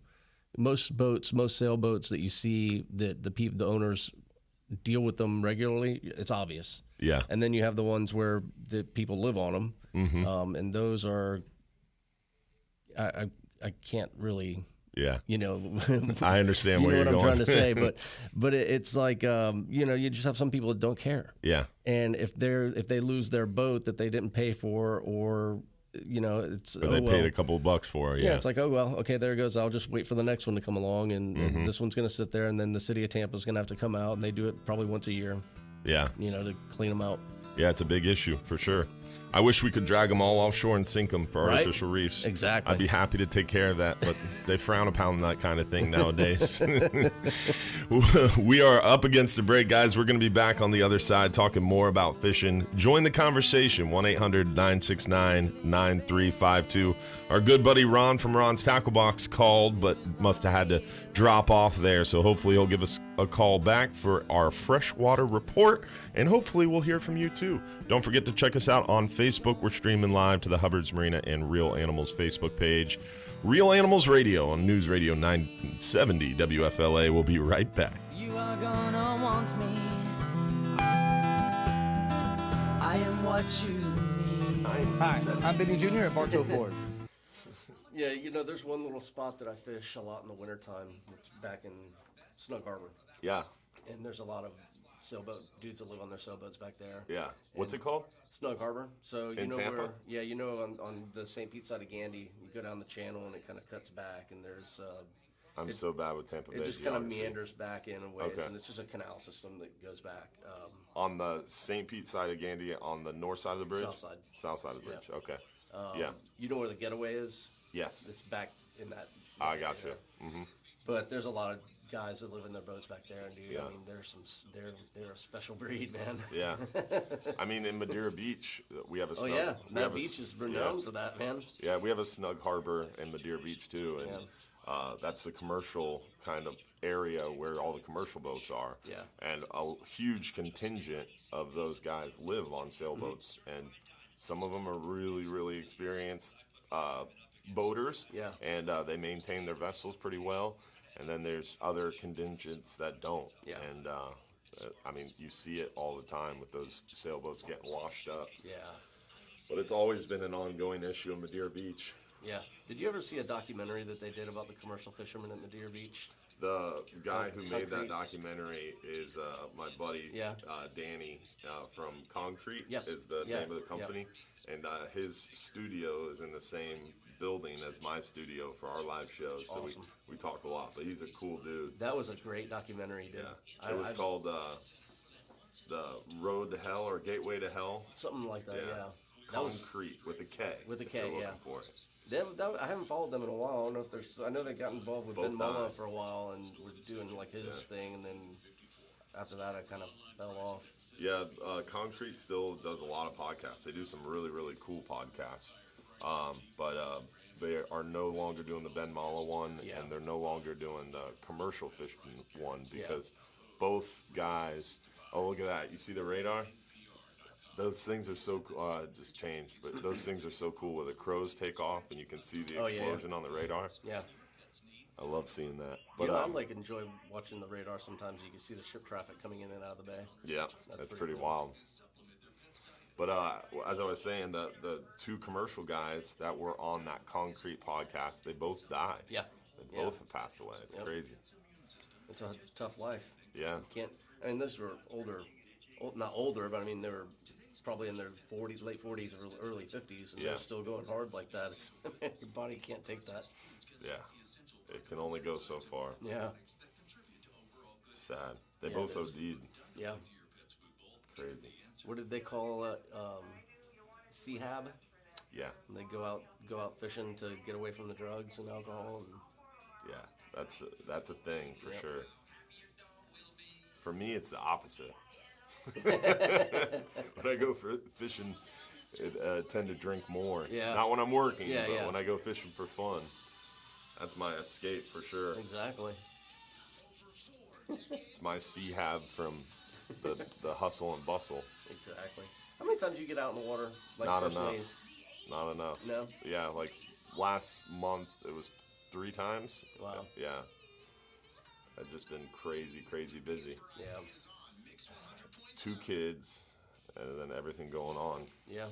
Most boats, most sailboats that you see, the owners deal with them regularly, it's obvious. Yeah. And then you have the ones where the people live on them, mm-hmm. And those are, I can't really, you know, I understand where you're going. I'm trying to say, but it's like, you know, you just have some people that don't care. Yeah. And if they lose their boat that they didn't pay for, or you know, it's or they paid a couple of bucks for it. Yeah, it's like, oh well, okay, there it goes. I'll just wait for the next one to come along, and this one's going to sit there, and then the city of Tampa is going to have to come out, and they do it probably once a year. Yeah. You know, to clean them out. Yeah, it's a big issue for sure. I wish we could drag them all offshore and sink them for artificial reefs. Exactly. I'd be happy to take care of that, but they frown upon that kind of thing nowadays. We are up against the break, guys. We're going to be back on the other side talking more about fishing. Join the conversation, 1-800-969-9352. Our good buddy Ron from Ron's Tackle Box called, but must have had to drop off there, so hopefully he'll give us a call back for our freshwater report, and hopefully we'll hear from you too. Don't forget to check us out on Facebook. We're streaming live to the Hubbard's Marina and Real Animals Facebook page. Real Animals Radio on News Radio 970 WFLA. We'll be right back. You are gonna want me. I am what you need. Hi, I'm Benny Jr. at Bartow Ford. Yeah, you know, there's one little spot that I fish a lot in the wintertime. It's back in Snug Harbor. Yeah. And there's a lot of sailboat dudes that live on their sailboats back there. Yeah. What's it called? Snug Harbor. So you in know Tampa? where? Yeah, you know on the St. Pete side of Gandy, you go down the channel and it kind of cuts back, and there's. I'm so bad with Tampa Bay. It just kind of meanders back in ways, and it's just a canal system that goes back. On the St. Pete side of Gandy, on the north side of the bridge? South side. South side of the bridge, okay. Yeah. You know where the getaway is? Yes. It's back in that. I got you. Mm-hmm. But there's a lot of guys that live in their boats back there, and dude, I mean, they're a special breed, man. Yeah. I mean, in Madeira Beach, we have a snug. Oh yeah, that beach is renowned for that, man. Yeah, we have a snug harbor in Madeira Beach too, and that's the commercial kind of area where all the commercial boats are. Yeah. And a huge contingent of those guys live on sailboats, and some of them are really, really experienced boaters. Yeah. And they maintain their vessels pretty well. And then there's other contingents that don't. Yeah. And I mean, you see it all the time with those sailboats getting washed up. Yeah. But it's always been an ongoing issue in Madeira Beach. Yeah. Did you ever see a documentary that they did about the commercial fishermen at Madeira Beach? The guy who made that Concrete. documentary is my buddy, Danny from Concrete is the name of the company. And his studio is in the same building as my studio for our live shows. So Awesome. we talk a lot, but he's a cool dude. That was a great documentary, dude. Yeah. It was called The Road to Hell or Gateway to Hell. Something like that, yeah. Concrete with a K. With a if K, you're looking yeah. for it. I haven't followed them in a while. I don't know if there's. I know they got involved with Both Ben Mama died. for a while and were doing like his thing, and then after that I kind of fell off. Yeah, Concrete still does a lot of podcasts. They do some really, really cool podcasts. But they are no longer doing the Ben Mala one, and they're no longer doing the commercial fishing one because both guys. Oh, look at that! You see the radar? Those things are so just changed, but those things are so cool where the crows take off and you can see the explosion on the radar. Yeah. I love seeing that. But I enjoy watching the radar. Sometimes you can see the ship traffic coming in and out of the bay. Yeah, that's pretty cool. wild. But as I was saying, the two commercial guys that were on that Concrete podcast, they both died. Yeah. They both have passed away. It's crazy. It's a tough life. Yeah. You can't. I mean, those were older, not older, but I mean they were probably in their 40s, late 40s or early 50s, and they're still going hard like that. Your body can't take that. Yeah. It can only go so far. Yeah. Sad. They both OD'd. Yeah. Crazy. What did they call it? Cehab? Yeah. And they go out fishing to get away from the drugs and alcohol. And yeah, that's a thing for sure. For me, it's the opposite. When I go for fishing, I tend to drink more. Yeah. Not when I'm working, but when I go fishing for fun. That's my escape for sure. Exactly. It's my Cehab from the hustle and bustle. Exactly. How many times do you get out in the water? Like Not personally? enough. Not enough. No? Yeah, like last month it was 3 times. Wow. Yeah. I've just been crazy busy. Yeah. 2 kids, and then everything going on. Yeah.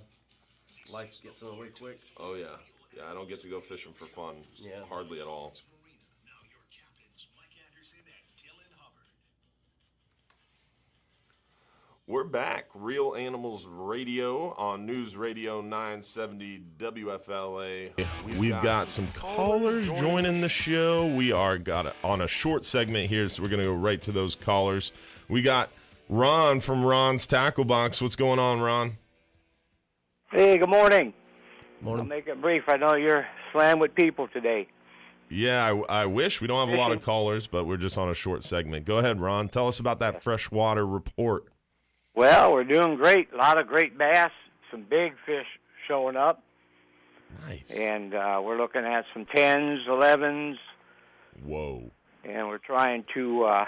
Life gets in the way quick. Oh, yeah. Yeah, I don't get to go fishing for fun. Yeah. Hardly at all. We're back. Real Animals Radio on News Radio 970 WFLA. We've got some callers joining the show. We are on a short segment here, so we're going to go right to those callers. We got Ron from Ron's Tackle Box. What's going on, Ron? Hey, good morning. Morning. I'll make it brief. I know you're slammed with people today. Yeah, I wish. We don't have a lot of callers, but we're just on a short segment. Go ahead, Ron. Tell us about that freshwater report. Well, we're doing great. A lot of great bass, some big fish showing up. Nice. And we're looking at some 10s, 11s. Whoa. And we're trying to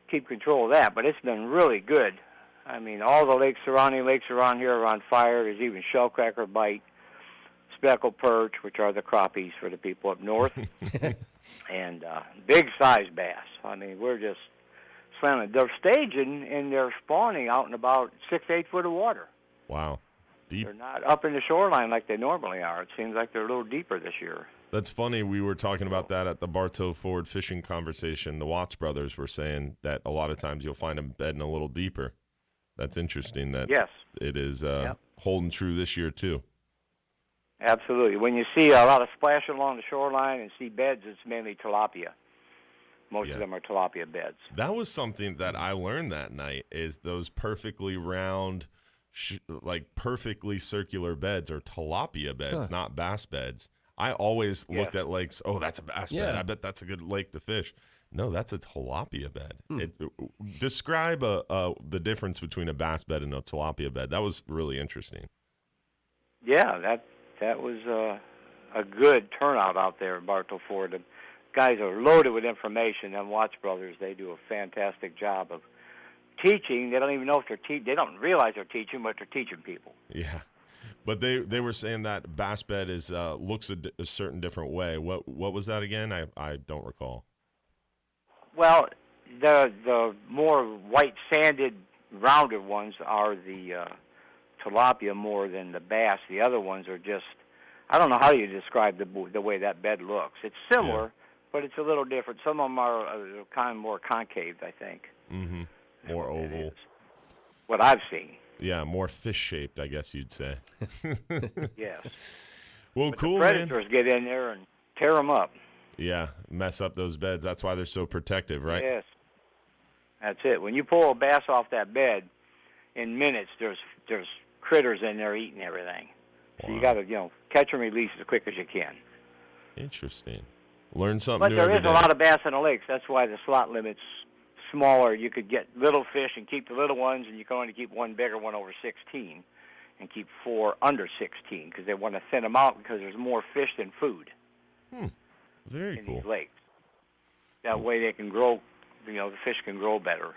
keep control of that. But it's been really good. I mean, all the surrounding lakes around here are on fire. There's even shellcracker bite, speckled perch, which are the crappies for the people up north, and big-size bass. I mean, we're just slamming. They're staging and they're spawning out in about 6 to 8 foot of water. Wow. Deep. They're not up in the shoreline like they normally are. It seems like they're a little deeper this year. That's funny. We were talking about that at the Bartow Ford fishing conversation. The Watts brothers were saying that a lot of times you'll find them bedding a little deeper. That's interesting that it is holding true this year, too. Absolutely. When you see a lot of splashing along the shoreline and see beds, it's mainly tilapia. Most of them are tilapia beds. That was something that I learned that night, is those perfectly round, like perfectly circular beds are tilapia beds, not bass beds. I always looked at lakes, oh, that's a bass bed. I bet that's a good lake to fish. No, that's a tilapia bed. Describe the difference between a bass bed and a tilapia bed. That was really interesting. Yeah, that was a good turnout out there in Bartow Ford. The guys are loaded with information. Them Watts brothers, they do a fantastic job of teaching. They don't even know if they're they don't realize they're teaching, but they're teaching people. Yeah. But they were saying that bass bed is looks a certain different way. What was that again? I don't recall. Well, the more white sanded, rounded ones are the tilapia more than the bass. The other ones are just, I don't know how you describe the way that bed looks. It's similar, but it's a little different. Some of them are kind of more concave, I think. Mm-hmm. More oval. What I've seen. Yeah, more fish-shaped, I guess you'd say. Yes. Well, but cool, the predators get in there and tear them up. Yeah, mess up those beds. That's why they're so protective, right? Yes. That's it. When you pull a bass off that bed, in minutes, there's critters in there eating everything. So you got to, catch and release as quick as you can. Interesting. Learn something new every day. But there is a lot of bass in the lakes. That's why the slot limit's smaller. You could get little fish and keep the little ones, and you can only keep one bigger one over 16 and keep 4 under 16 because they want to thin them out because there's more fish than food. Very in cool. these lakes. That way they can grow, the fish can grow better.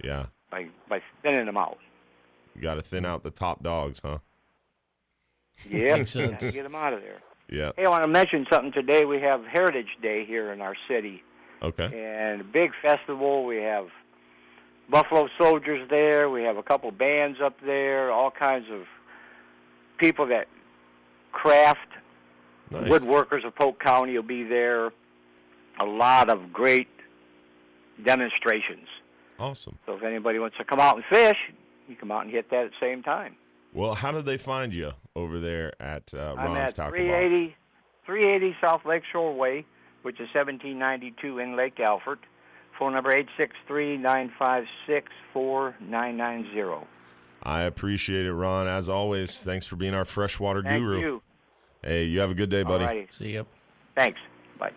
Yeah. By thinning them out. You got to thin out the top dogs, huh? Yeah, got to get them out of there. Yeah. Hey, I want to mention something today. We have Heritage Day here in our city. Okay. And a big festival. We have Buffalo Soldiers there. We have a couple bands up there. All kinds of people that craft. Nice. Woodworkers of Polk County will be there. A lot of great demonstrations. Awesome. So if anybody wants to come out and fish, you come out and hit that at the same time. Well, how did they find you over there at I'm Ron's at Tackle 380 South Lakeshore Way, which is 1792 in Lake Alfred. Phone number 863-956-4990. I appreciate it, Ron. As always, thanks for being our freshwater guru. Thank you. Hey, you have a good day, buddy. Alrighty. See you. Thanks. Bye.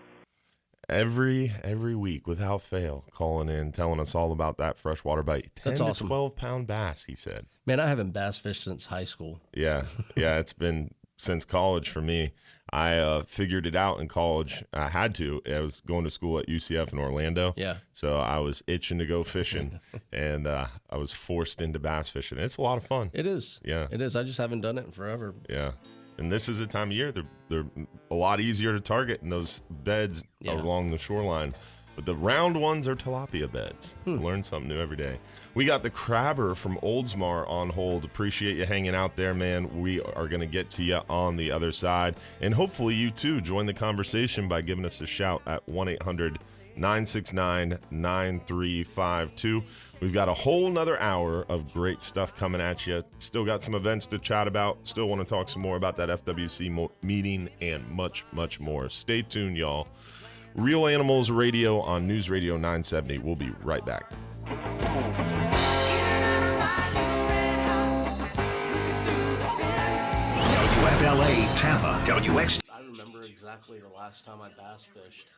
Every week, without fail, calling in, telling us all about that freshwater bite. 10 That's to awesome. 12-pound bass, he said. Man, I haven't bass fished since high school. Yeah, it's been since college for me. I figured it out in college. I had to. I was going to school at UCF in Orlando. Yeah. So I was itching to go fishing, and I was forced into bass fishing. It's a lot of fun. It is. Yeah. It is. I just haven't done it in forever. Yeah. And this is a time of year they're a lot easier to target in those beds along the shoreline. But the round ones are tilapia beds. Learn something new every day. We got the crabber from Oldsmar on hold. Appreciate you hanging out there, man. We are going to get to you on the other side. And hopefully you, too, join the conversation by giving us a shout at 1-800-969-9352. We've got a whole nother hour of great stuff coming at you. Still got some events to chat about. Still want to talk some more about that FWC meeting and much, much more. Stay tuned, y'all. Real Animals Radio on News Radio 970. We'll be right back. WFLA Tampa, WX. I remember exactly the last time I bass fished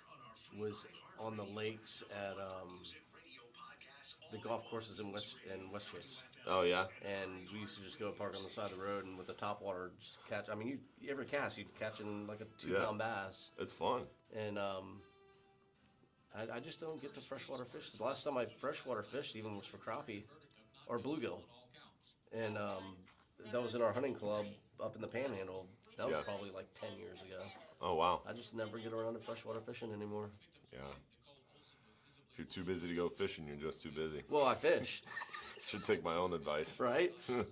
was on the lakes at the golf courses in West Chase. Oh, yeah? And we used to just go park on the side of the road and with the top water just catch. I mean, you ever cast, you'd catch in like a 2-pound bass. It's fun. And I just don't get to freshwater fish. The last time I freshwater fished even was for crappie or bluegill. And that was in our hunting club up in the Panhandle. That was probably like 10 years ago. Oh, wow. I just never get around to freshwater fishing anymore. Yeah. If you're too busy to go fishing, you're just too busy. Well, I fish. Should take my own advice. Right? And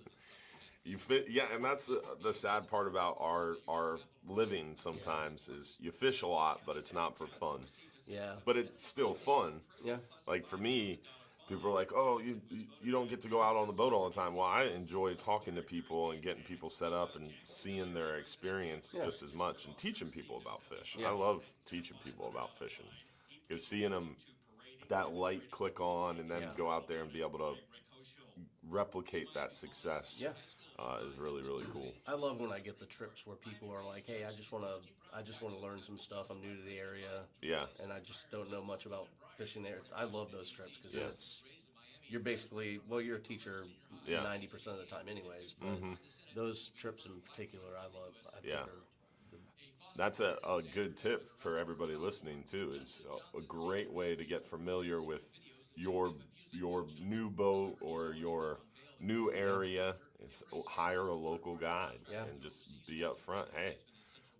that's the sad part about our living sometimes is you fish a lot, but it's not for fun. Yeah. But it's still fun. Yeah. Like for me, people are like, oh, you don't get to go out on the boat all the time. Well, I enjoy talking to people and getting people set up and seeing their experience just as much and teaching people about fish. Yeah. I love teaching people about fishing because seeing them, that light click on and then go out there and be able to replicate that success is really, really cool. I love when I get the trips where people are like, hey, I just want to learn some stuff. I'm new to the area. Yeah. And I just don't know much about fishing there. I love those trips because you're basically, well, you're a teacher 90% of the time anyways, but those trips in particular I love. I think are That's a good tip for everybody listening too. Is a great way to get familiar with your new boat or your new area. Is hire a local guide and just be up front. Hey,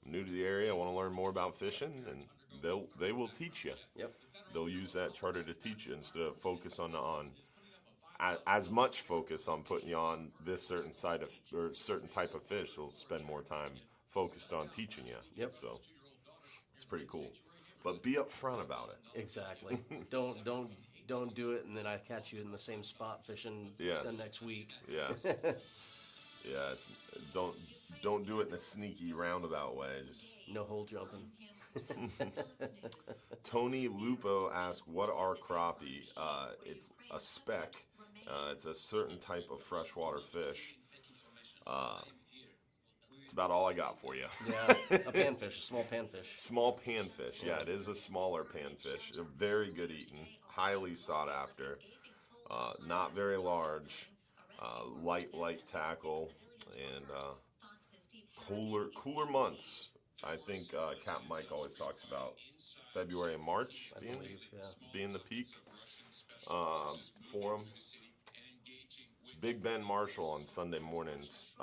I'm new to the area. I want to learn more about fishing, and they will teach you. Yep. they'll use that charter to teach you instead of focus on as much focus on putting you on this certain side of or certain type of fish. They'll spend more time focused on teaching you. Yep. So it's pretty cool. But be upfront about it. Exactly. Don't do it, and then I catch you in the same spot fishing the next week. Yeah. Yeah. Don't do it in a sneaky roundabout way. Just no hole jumping. Tony Lupo asked, "What are crappie?" It's a speck. It's a certain type of freshwater fish. It's about all I got for you. Yeah, a panfish, a small panfish. Small panfish, yeah, it is a smaller panfish. They're very good eating, highly sought after, not very large, light tackle, and cooler months. I think Capt Mike always talks about February and March being the peak for them. Big Ben Marshall on Sunday mornings,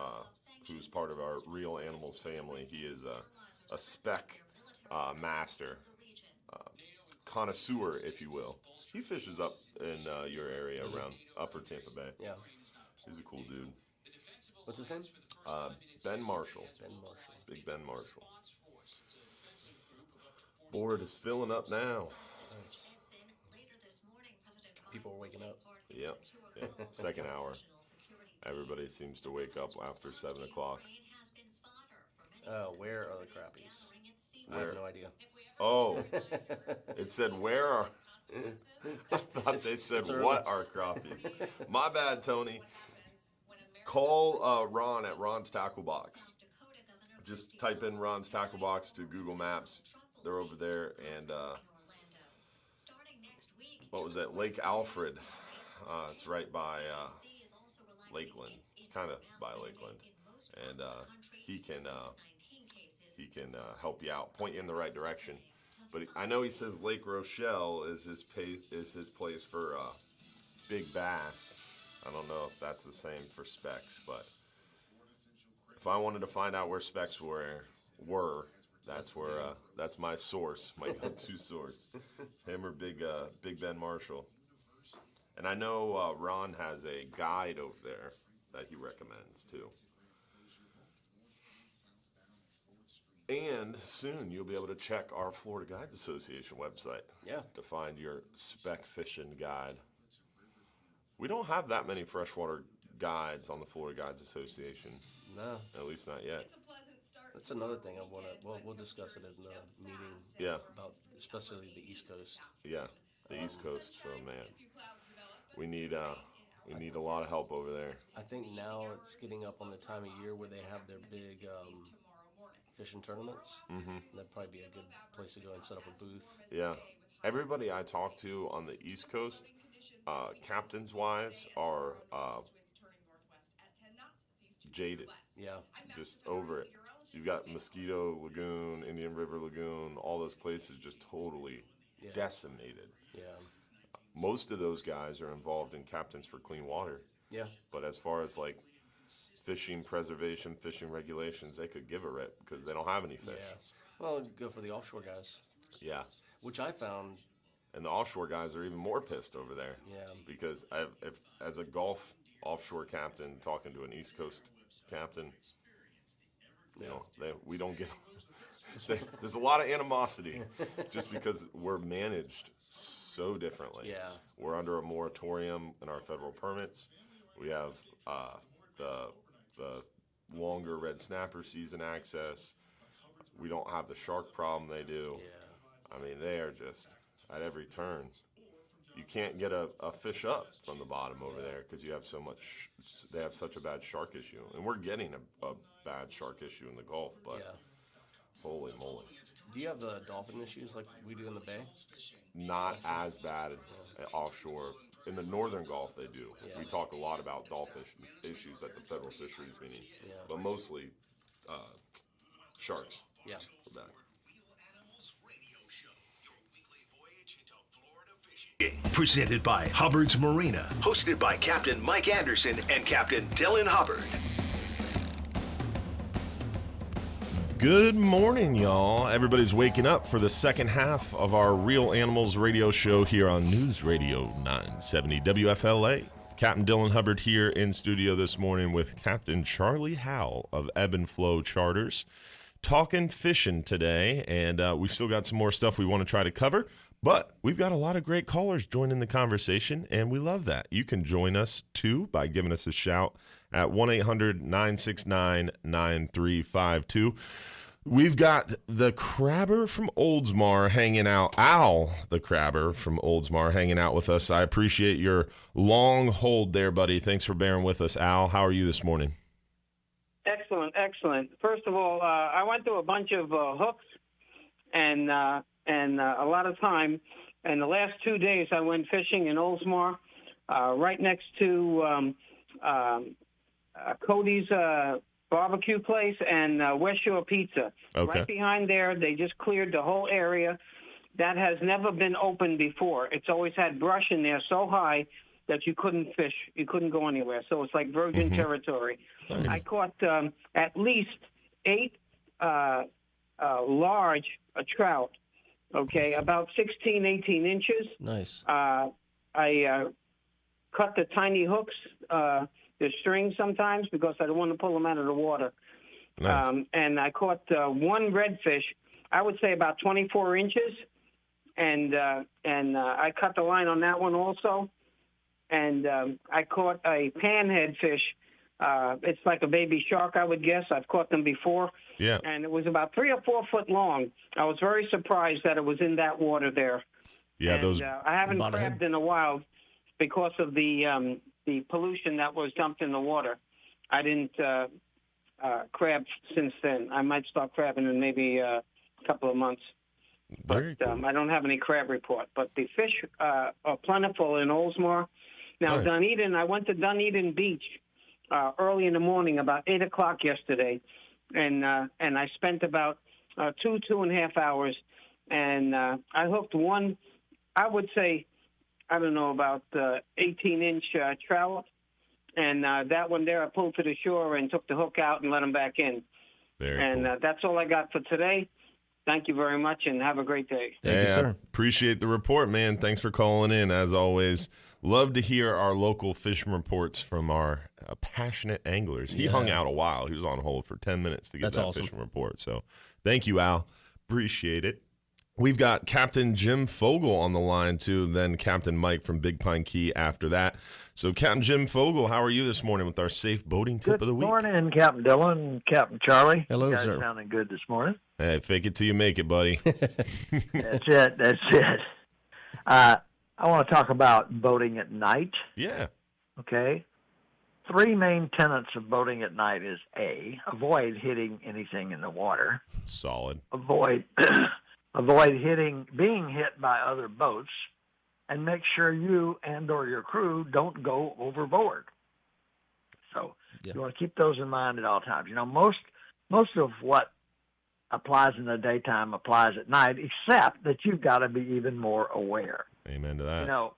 who's part of our Real Animals family. He is a speck master, connoisseur, if you will. He fishes up in your area around Upper Tampa Bay. Yeah. He's a cool dude. What's his name? Ben Marshall. Ben Marshall. Big Ben Marshall. Board is filling up now. Nice. People are waking up. Yep. Yeah. Second hour. Everybody seems to wake up after 7 o'clock. Where are the crappies? I have no idea. Oh, it said where are... I thought they said what are crappies. My bad, Tony. Call Ron at Ron's Tackle Box. Just type in Ron's Tackle Box to Google Maps. They're over there, and what was that? Lake Alfred. It's right by Lakeland, kind of by Lakeland, and he can help you out, point you in the right direction. But I know he says Lake Rochelle is his place for big bass. I don't know if that's the same for specks, but if I wanted to find out where specks were, that's where that's my source, my go-to source. Him or Big Ben Marshall. And I know Ron has a guide over there that he recommends too. And soon you'll be able to check our Florida Guides Association website to find your speck fishing guide. We don't have that many freshwater guides on the Florida Guides Association. No. At least not yet. That's another thing I want to, we'll discuss it in the meeting. Yeah. About especially the East Coast. Yeah, the East Coast. Oh, man. We need a lot of help over there. I think now it's getting up on the time of year where they have their big fishing tournaments. Mm-hmm. That'd probably be a good place to go and set up a booth. Yeah. Everybody I talk to on the East Coast, captains-wise, are jaded. Yeah. Just over it. You've got Mosquito Lagoon, Indian River Lagoon, all those places just totally decimated. Yeah. Most of those guys are involved in Captains for Clean Water. Yeah. But as far as like fishing preservation, fishing regulations, they could give a rip because they don't have any fish. Yeah. Well, go for the offshore guys. Yeah. Which I found. And the offshore guys are even more pissed over there. Yeah. Because if as a Gulf offshore captain talking to an East Coast captain, you know, we don't get. There's a lot of animosity just because we're managed so differently. Yeah. We're under a moratorium in our federal permits. We have the longer red snapper season access. We don't have the shark problem they do. Yeah. I mean, they are just at every turn. You can't get a fish up from the bottom over there because you have so much. They have such a bad shark issue, and we're getting a bad shark issue in the Gulf. But holy moly! Do you have the dolphin issues like we do in the Bay? Not as bad offshore. In the Northern Gulf, they do. Yeah. We talk a lot about dolphin issues at the federal fisheries meeting, but mostly sharks. Yeah. We're back. Presented by Hubbard's Marina. Hosted by Captain Mike Anderson and Captain Dylan Hubbard. Good morning, y'all. Everybody's waking up for the second half of our Real Animals radio show here on News Radio 970 WFLA. Captain Dylan Hubbard here in studio this morning with Captain Charlie Howell of Ebb and Flow Charters. Talking fishing today, and we still got some more stuff we want to try to cover, but we've got a lot of great callers joining the conversation, and we love that. You can join us, too, by giving us a shout at 1-800-969-9352. We've got the Crabber from Oldsmar hanging out. Al, the Crabber from Oldsmar, hanging out with us. I appreciate your long hold there, buddy. Thanks for bearing with us, Al. How are you this morning? Excellent. First of all, I went through a bunch of hooks and a lot of time. And the last 2 days, I went fishing in Oldsmar, right next to Cody's barbecue place and West Shore Pizza. Okay. Right behind there, they just cleared the whole area. That has never been open before. It's always had brush in there so high that you couldn't fish. You couldn't go anywhere. So it's like virgin territory. Nice. I caught at least 8 large trout, about 16, 18 inches. Nice. I cut the tiny hooks, the strings sometimes, because I don't want to pull them out of the water. Nice. And I caught one redfish, I would say about 24 inches, and I cut the line on that one also. And I caught a panhead fish. It's like a baby shark, I would guess. I've caught them before. Yeah. And it was about 3 or 4 foot long. I was very surprised that it was in that water there. Yeah, and, I haven't crabbed in a while because of the pollution that was dumped in the water. I didn't crab since then. I might start crabbing in maybe a couple of months. Very cool. I don't have any crab report. But the fish are plentiful in Oldsmar. Now, Nice. Dunedin, I went to Dunedin Beach early in the morning, about 8 o'clock yesterday, and I spent about 2.5 hours, and I hooked one, I would say, I don't know, about 18-inch trout, and that one there I pulled to the shore and took the hook out and let him back in. Very and cool. That's all I got for today. Thank you very much, and have a great day. Thank you, sir. Appreciate the report, man. Thanks for calling in, as always. Love to hear our local fishing reports from our passionate anglers. He hung out a while. He was on hold for 10 minutes to get that awesome. fishing report. So thank you, Al. Appreciate it. We've got Captain Jim Fogel on the line, too, then Captain Mike from Big Pine Key after that. So, Captain Jim Fogel, how are you this morning with our safe boating tip of the week? Good morning, Captain Dylan, Captain Charlie. Hello, you guys sir. Sounding good this morning. Hey, fake it till you make it, buddy. That's it. I want to talk about boating at night. Yeah. Okay. 3 main tenets of boating at night is A, avoid hitting anything in the water. Solid. Avoid being hit by other boats, and make sure you and or your crew don't go overboard. So you want to keep those in mind at all times. You know, most of what applies in the daytime applies at night, except that you've got to be even more aware. Amen to that. You know,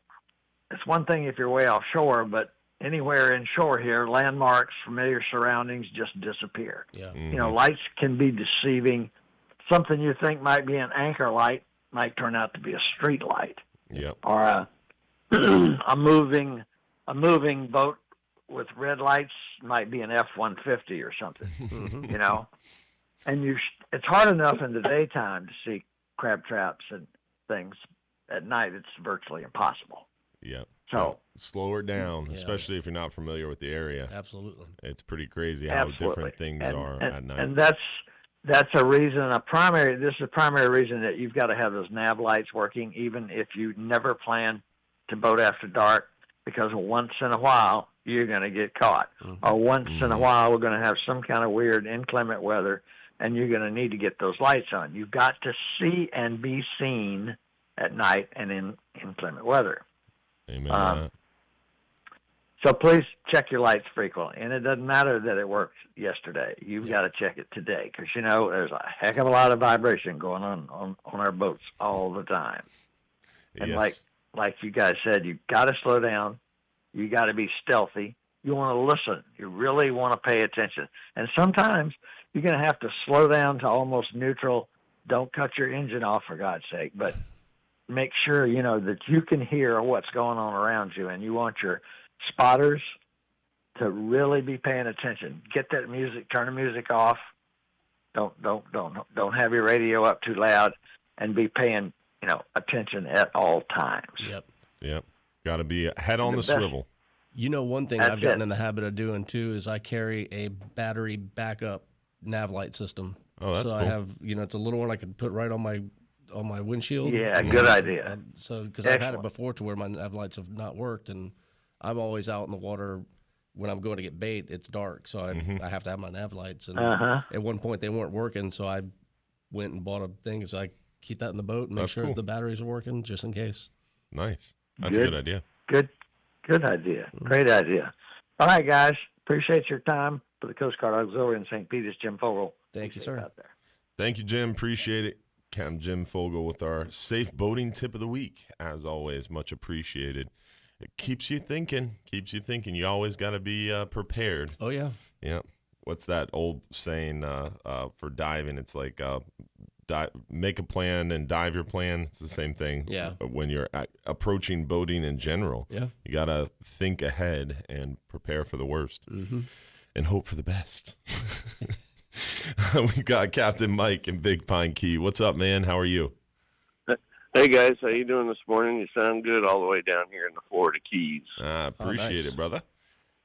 it's one thing if you're way offshore, but anywhere inshore here, landmarks, familiar surroundings just disappear. Yeah. Mm-hmm. You know, lights can be deceiving. Something you think might be an anchor light might turn out to be a street light. Yep. Or a moving boat with red lights might be an F-150 or something. You know, and it's hard enough in the daytime to see crab traps and things. At night, it's virtually impossible. Yep. So slow her down, especially if you're not familiar with the area. Absolutely. It's pretty crazy how different things are at night. And that's a reason, this is a primary reason that you've got to have those nav lights working, even if you never plan to boat after dark, because once in a while, you're going to get caught. Or once in a while, we're going to have some kind of weird inclement weather, and you're going to need to get those lights on. You've got to see and be seen at night and in inclement weather. Amen to that. So please check your lights frequently. And it doesn't matter that it worked yesterday. You've got to check it today, because, you know, there's a heck of a lot of vibration going on our boats all the time. And Yes. like you guys said, you've got to slow down. You got to be stealthy. You want to listen. You really want to pay attention. And sometimes you're going to have to slow down to almost neutral. Don't cut your engine off, for God's sake, but make sure, that you can hear what's going on around you, and you want your spotters to really be paying attention. Get that music, turn the music off. Don't have your radio up too loud, and be paying, attention at all times. Yep. Got to be head on the swivel. One thing I've gotten in the habit of doing too is I carry a battery backup nav light system. Oh, that's cool. I have, it's a little one I can put right on my windshield. Yeah, good idea. Because I've had it before to where my nav lights have not worked, and I'm always out in the water when I'm going to get bait. It's dark, so I have to have my nav lights. And at one point they weren't working, so I went and bought a thing so I keep that in the boat and make sure the batteries are working just in case. Nice. That's a good idea. Good idea. Great idea. All right, guys. Appreciate your time. For the Coast Guard Auxiliary in St. Peter's, Jim Fogel. Thank you, sir. Out there. Thank you, Jim. Appreciate it. Captain Jim Fogel with our safe boating tip of the week. As always, much appreciated. It keeps you thinking. You always got to be prepared. Oh, yeah. Yeah. What's that old saying for diving? It's like make a plan and dive your plan. It's the same thing. Yeah. When you're approaching boating in general, yeah, you got to think ahead and prepare for the worst and hope for the best. We've got Captain Mike in Big Pine Key. What's up, man? How are you? Hey, guys. How you doing this morning? You sound good all the way down here in the Florida Keys. I appreciate it, brother.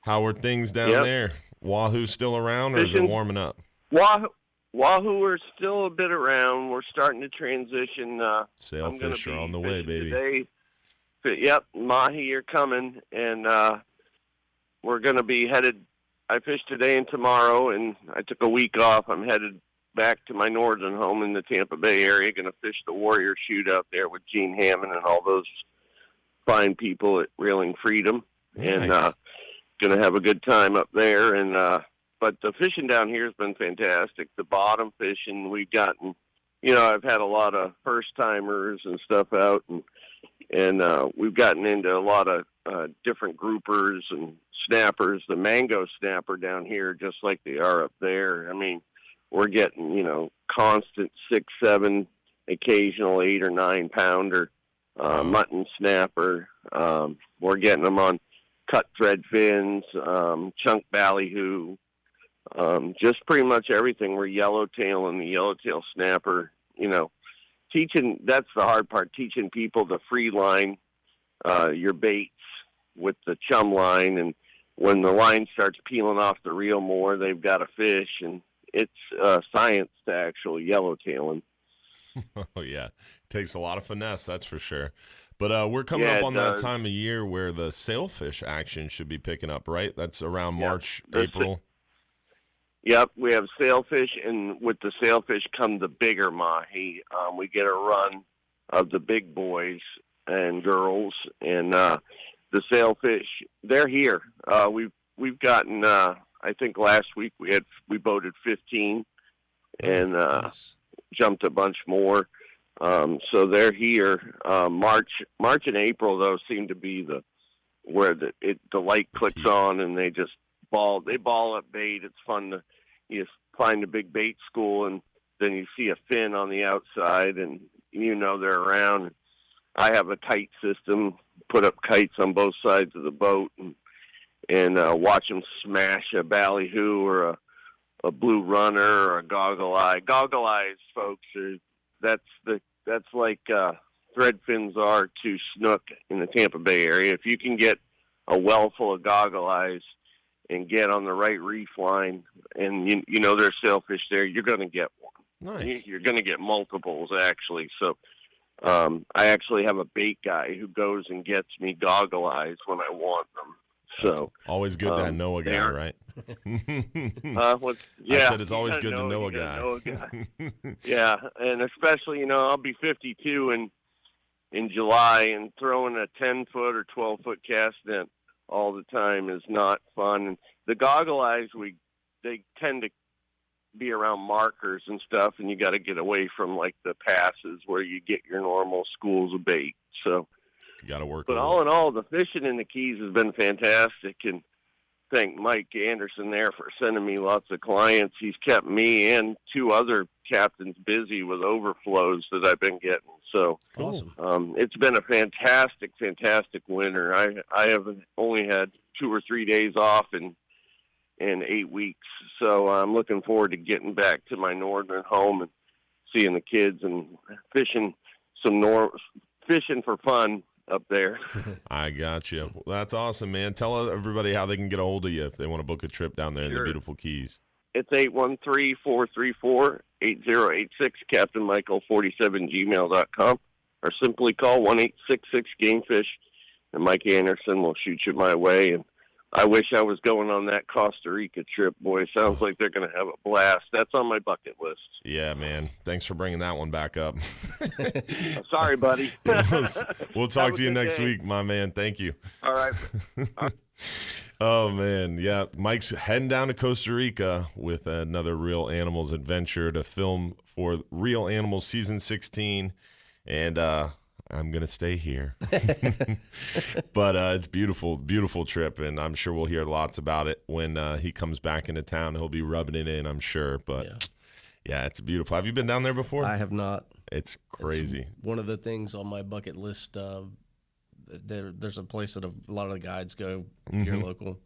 How are things down there? Wahoo still around, or is it warming up? Wahoo are still a bit around. We're starting to transition. Sailfish are on the way, baby. Today. Mahi are coming, and we're going to be headed. I fished today and tomorrow, and I took a week off. I'm headed back to my northern home in the Tampa Bay area, going to fish the Warrior Shoot out there with Gene Hammond and all those fine people at Reeling Freedom. Nice. And going to have a good time up there. And but the fishing down here has been fantastic. The bottom fishing we've gotten, I've had a lot of first-timers and stuff out, and we've gotten into a lot of different groupers and snappers. The mango snapper down here, just like they are up there. I mean, we're getting, constant 6, 7, occasional 8 or 9 pounder mutton snapper. We're getting them on cut thread fins, chunk ballyhoo, just pretty much everything. We're yellowtailing the yellowtail snapper, that's the hard part, teaching people to free line your baits with the chum line, and when the line starts peeling off the reel more, they've got a fish, and it's science to actual yellowtailing. Oh, yeah. It takes a lot of finesse, that's for sure. But we're coming up on that time of year where the sailfish action should be picking up, right? That's around March, April. Yep, we have sailfish, and with the sailfish come the bigger mahi. We get a run of the big boys and girls, and the sailfish, they're here. We've gotten, I think last week we boated 15 and jumped a bunch more. So they're here. March and April though seem to be where the light clicks on and they just ball up bait. It's fun to find a big bait school, and then you see a fin on the outside and they're around. I have a kite system, put up kites on both sides of the boat and watch them smash a ballyhoo or a blue runner or a goggle eye. Goggle eyes, folks, that's like thread fins are to snook in the Tampa Bay area. If you can get a well full of goggle eyes and get on the right reef line, and there's sailfish there, you're going to get one. Nice. You're going to get multiples, actually. So I actually have a bait guy who goes and gets me goggle eyes when I want them. So always good to know a guy, right? I said it's always good to know a guy. Yeah, and especially I'll be 52 in July, and throwing a 10-foot or 12-foot cast net all the time is not fun. And the goggle eyes, they tend to be around markers and stuff, and you got to get away from like the passes where you get your normal schools of bait. So you got to work. But all in all, the fishing in the Keys has been fantastic, and thank Mike Anderson there for sending me lots of clients. He's kept me and 2 other captains busy with overflows that I've been getting. So awesome. It's been a fantastic winter. I have only had 2 or 3 days off in 8 weeks. So I'm looking forward to getting back to my northern home and seeing the kids and fishing fishing for fun up there. I got you. Well, that's awesome, man. Tell everybody how they can get a hold of you if they want to book a trip down there in the beautiful Keys. It's 813-434-8086, CaptainMichael47gmail.com, or simply call 1-866-GAMEFISH, and Mike Anderson will shoot you my way. And I wish I was going on that Costa Rica trip, boy. Sounds like they're going to have a blast. That's on my bucket list. Yeah, man. Thanks for bringing that one back up. Sorry, buddy. We'll talk to you next week, my man. Thank you. All right. Oh, man. Yeah, Mike's heading down to Costa Rica with another Real Animals adventure to film for Real Animals Season 16. And I'm going to stay here. But it's beautiful, beautiful trip, and I'm sure we'll hear lots about it when he comes back into town. He'll be rubbing it in, I'm sure. But, yeah, it's beautiful. Have you been down there before? I have not. It's crazy. It's one of the things on my bucket list. There's a place that a lot of the guides go here local.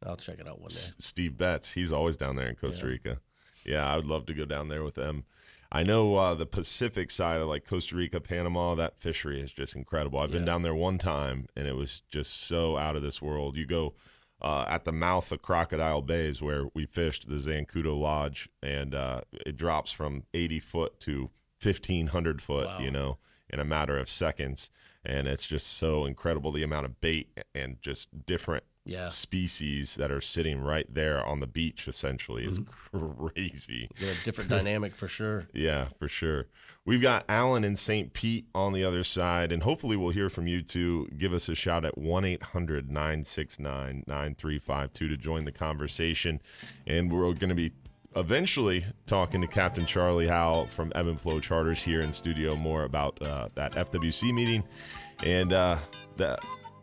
I'll check it out one day. Steve Betts, he's always down there in Costa Rica. Yeah, I would love to go down there with them. I know the Pacific side of like Costa Rica, Panama, that fishery is just incredible. I've been down there one time, and it was just so out of this world. You go at the mouth of Crocodile Bay is where we fished, the Zancudo Lodge, and it drops from 80 foot to 1,500 foot, you know, in a matter of seconds. And it's just so incredible, the amount of bait and just different species that are sitting right there on the beach, essentially, is crazy. Yeah, different dynamic for sure. Yeah, for sure. We've got Alan in St. Pete on the other side, and hopefully we'll hear from you too. Give us a shout at 1-800-969-9352 to join the conversation. And we're going to be eventually talking to Captain Charlie Howell from Ebb and Flow Charters here in studio more about that FWC meeting and the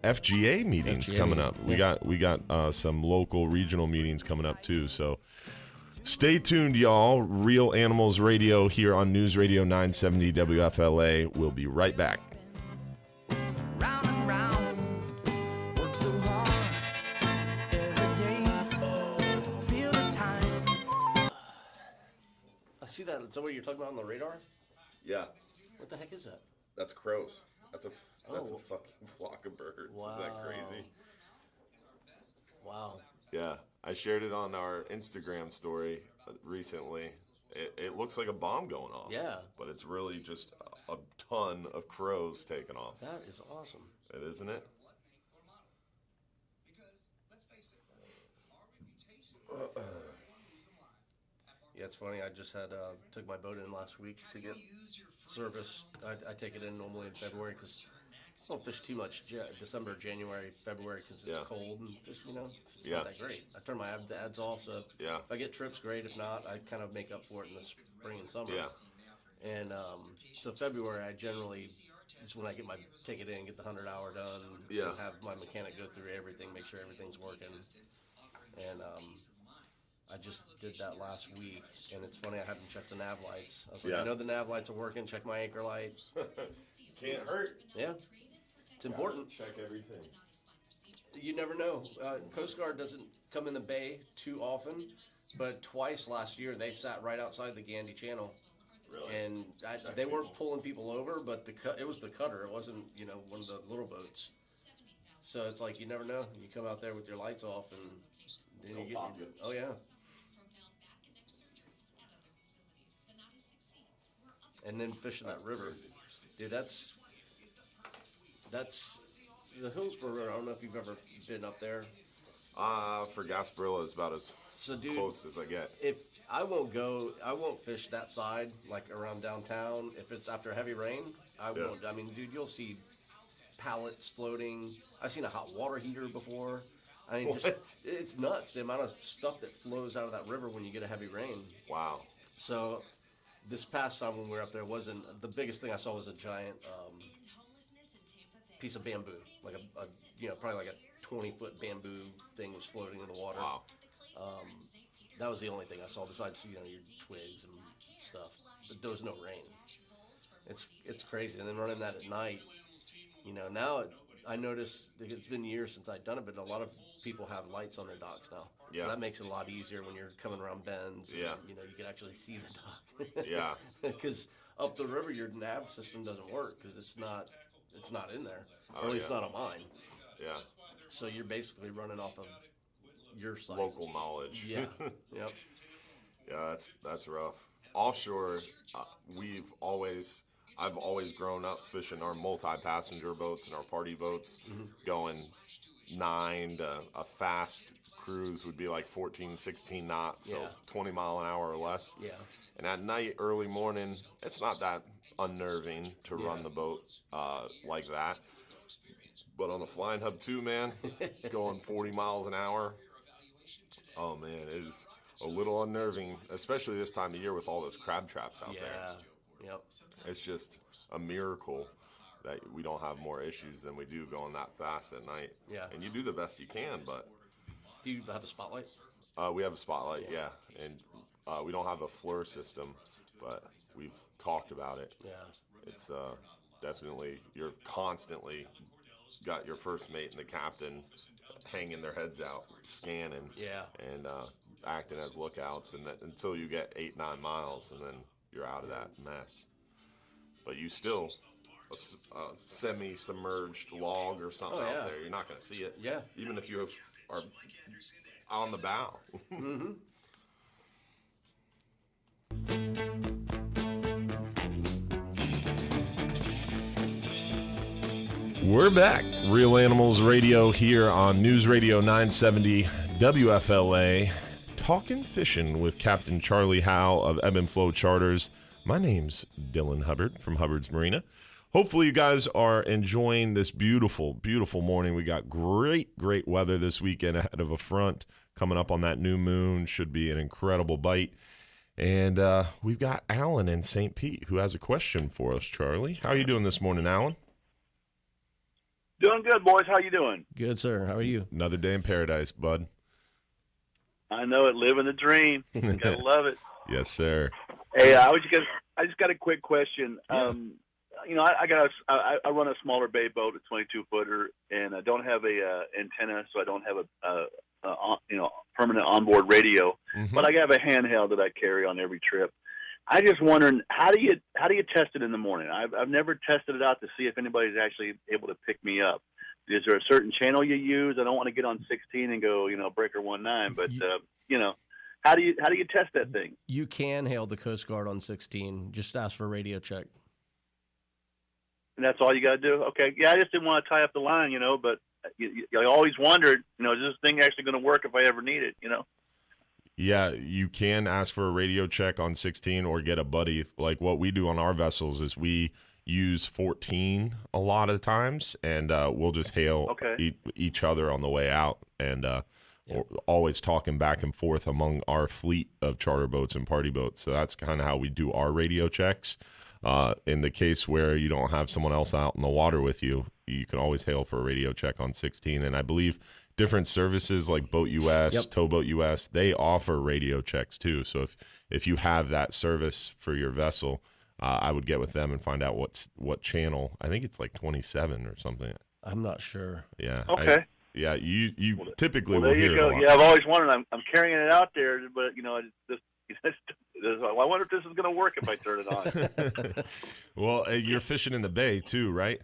FGA meetings coming up. We got some local regional meetings coming up too. So stay tuned, y'all. Real Animals Radio here on News Radio 970 WFLA. We'll be right back. Round and round, work so hard every day. Feel the time. I see that. Is that what you're talking about on the radar? Yeah. What the heck is that? That's crows. That's a fucking flock of birds. Wow. Is that crazy? Wow. Yeah, I shared it on our Instagram story recently. It looks like a bomb going off. Yeah. But it's really just a ton of crows taking off. That is awesome. It isn't it? Yeah, it's funny. I just had took my boat in last week to get service. I take it in normally in February because I don't fish too much December, January, February because it's cold and fish, it's not that great. I turn my ads off, so if I get trips, great. If not, I kind of make up for it in the spring and summer. Yeah. And so February, I generally is when I take it in, get the 100-hour done, and have my mechanic go through everything, make sure everything's working, and I just did that last week, and it's funny, I haven't checked the nav lights. I was like, I know the nav lights are working, check my anchor light. Can't hurt. Yeah. It's important. Check everything. You never know. Coast Guard doesn't come in the bay too often, but twice last year they sat right outside the Gandy Channel. Really? And they weren't pulling people over, but it was the cutter. It wasn't, one of the little boats. So it's like, you never know. You come out there with your lights off, and then you get oh yeah. And then fishing that river, dude. That's the Hillsborough River. I don't know if you've ever been up there. For Gasparilla is about as close as I get. If I won't fish that side, like around downtown. If it's after heavy rain, I won't. I mean, dude, you'll see pallets floating. I've seen a hot water heater before. I mean, it's nuts the amount of stuff that flows out of that river when you get a heavy rain. Wow. So this past time when we were up there, wasn't the biggest thing I saw was a giant piece of bamboo, like a probably like a 20-foot bamboo thing was floating in the water. Wow. That was the only thing I saw besides, your twigs and stuff. But there was no rain. It's crazy. And then running that at night, now I notice it's been years since I've done it, but a lot of people have lights on their docks now. Yeah. So that makes it a lot easier when you're coming around bends. And, Yeah. you can actually see the dock. Yeah. Because up the river, your nav system doesn't work because it's not in there. Or at least not on mine. Yeah. So you're basically running off of your site. Local knowledge. Yeah. Yep. Yeah, that's rough. Offshore, I've always grown up fishing our multi-passenger boats and our party boats, going 9 to a fast cruise would be like 14, 16 knots, so 20 mile an hour or less. Yeah. And at night, early morning, it's not that unnerving to run the boat like that. But on the Flying Hub 2, man, going 40 miles an hour, oh man, it is a little unnerving, especially this time of year with all those crab traps out there. Yep. It's just a miracle that we don't have more issues than we do going that fast at night. Yeah. And you do the best you can, but... Do you have a spotlight? We have a spotlight, yeah. And we don't have a FLIR system, but we've talked about it. Yeah. It's definitely, you're constantly got your first mate and the captain hanging their heads out, scanning, and acting as lookouts, and until you get 8-9 miles, and then you're out of that mess. But you still, a semi-submerged log or something out there, you're not going to see it. Yeah. Even if you are on the bow. Mm-hmm. We're back. Real Animals Radio here on News Radio 970 WFLA. Talking fishing with Captain Charlie Howe of Ebb and Flow Charters. My name's Dylan Hubbard from Hubbard's Marina. Hopefully you guys are enjoying this beautiful, beautiful morning. We got great weather this weekend ahead of a front coming up on that new moon. Should be an incredible bite. And we've got Alan in St. Pete who has a question for us, Charlie. How are you doing this morning, Alan? Doing good, boys. How you doing? Good, sir. How are you? Another day in paradise, bud. I know it. Living the dream. Gotta love it. Yes, sir. Hey, I just got a quick question. Yeah. I run a smaller bay boat, a 22-footer, and I don't have a antenna, so I don't have a permanent onboard radio. Mm-hmm. But I have a handheld that I carry on every trip. I just wondering, how do you test it in the morning? I've never tested it out to see if anybody's actually able to pick me up. Is there a certain channel you use? I don't want to get on 16 and go, breaker 19, but how do you test that thing? You can hail the Coast Guard on 16. Just ask for a radio check. And that's all you got to do? Okay. Yeah, I just didn't want to tie up the line, but I always wondered, is this thing actually going to work if I ever need it, Yeah, you can ask for a radio check on 16 or get a buddy. Like what we do on our vessels is we use 14 a lot of times, and we'll just hail each other on the way out, and we're always talking back and forth among our fleet of charter boats and party boats. So that's kind of how we do our radio checks. In the case where you don't have someone else out in the water with you, you can always hail for a radio check on 16. And I believe different services like Boat US, Towboat US, they offer radio checks too. So if you have that service for your vessel, I would get with them and find out what channel. I think it's like 27 or something. I'm not sure. Yeah. Okay. You typically will there hear you it go. a lot. Yeah, I've always wondered. I'm carrying it out there, but I wonder if this is going to work if I turn it on. Well, you're fishing in the bay too, right?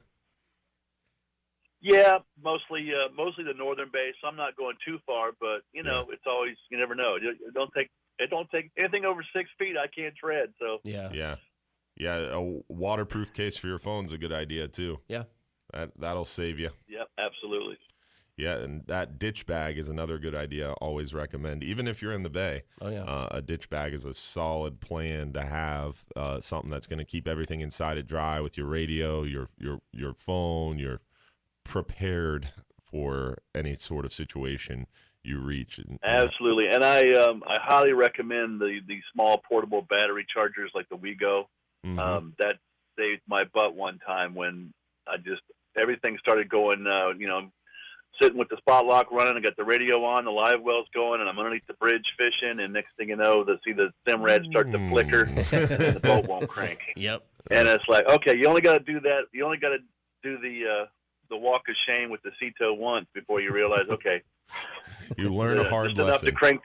Yeah, mostly the northern bay. So I'm not going too far, but it's always, you never know. It don't take anything over 6 feet. I can't tread. So yeah. A waterproof case for your phone's a good idea too. Yeah, that'll save you. Yep, absolutely. Yeah, and that ditch bag is another good idea. I always recommend, even if you're in the bay. Oh yeah, a ditch bag is a solid plan to have. Something that's going to keep everything inside it dry with your radio, your phone. You're prepared for any sort of situation you reach. Absolutely, and I highly recommend the small portable battery chargers like the WeGo. Mm-hmm. That saved my butt one time when everything started going sitting with the spot lock running. I got the radio on, the live wells going, and I'm underneath the bridge fishing. And next thing you know, see the stem rad start to flicker, and the boat won't crank. Yep. And it's like, okay, you only got to do that. You only got to do the walk of shame with the Ceto once before you realize, okay, you learn a hard lesson. Enough to crank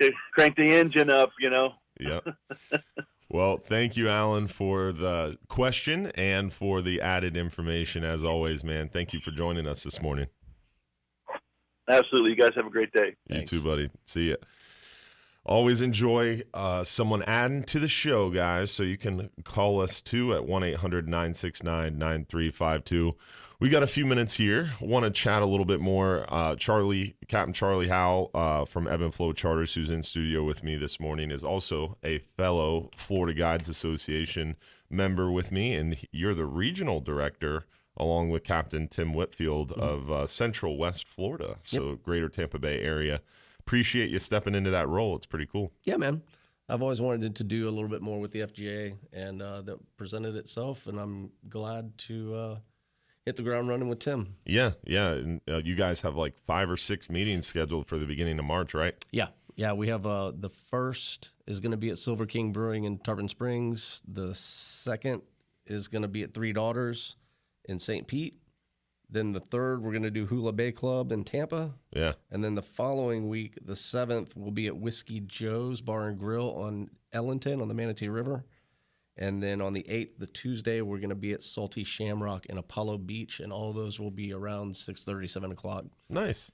the engine up, Yep. Well, thank you, Alan, for the question and for the added information. As always, man, thank you for joining us this morning. Absolutely. You guys have a great day. Thanks. You too, buddy. See ya. Always enjoy someone adding to the show, guys, so you can call us, too, at 1-800-969-9352. We got a few minutes here. Want to chat a little bit more. Captain Charlie Howell from Ebb and Flow Charters, who's in studio with me this morning, is also a fellow Florida Guides Association member with me, and you're the regional director along with Captain Tim Whitfield of Central West Florida, so greater Tampa Bay area. Appreciate you stepping into that role. It's pretty cool. Yeah, man. I've always wanted to do a little bit more with the FGA, and that presented itself, and I'm glad to hit the ground running with Tim. Yeah. And, you guys have like 5 or 6 meetings scheduled for the beginning of March, right? Yeah. We have the first is going to be at Silver King Brewing in Tarpon Springs. The second is going to be at Three Daughters in St. Pete. Then the third, we're going to do Hula Bay Club in Tampa. Yeah. And then the following week, the 7th, we'll be at Whiskey Joe's Bar and Grill on Ellington on the Manatee River. And then on the 8th, the Tuesday, we're going to be at Salty Shamrock in Apollo Beach. And all those will be around 6:30, 7 o'clock. Nice.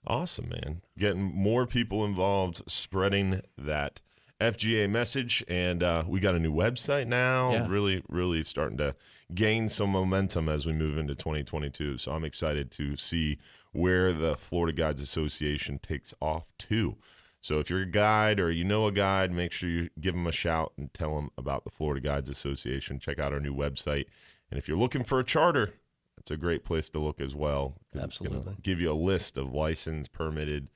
Awesome, man. Getting more people involved, spreading that FGA message, and we got a new website now. Yeah. Really starting to gain some momentum as we move into 2022. So I'm excited to see where the Florida Guides Association takes off too. So if you're a guide or you know a guide, make sure you give them a shout and tell them about the Florida Guides Association. Check out our new website. And if you're looking for a charter, it's a great place to look as well. Absolutely. It's gonna give you a list of licensed, permitted,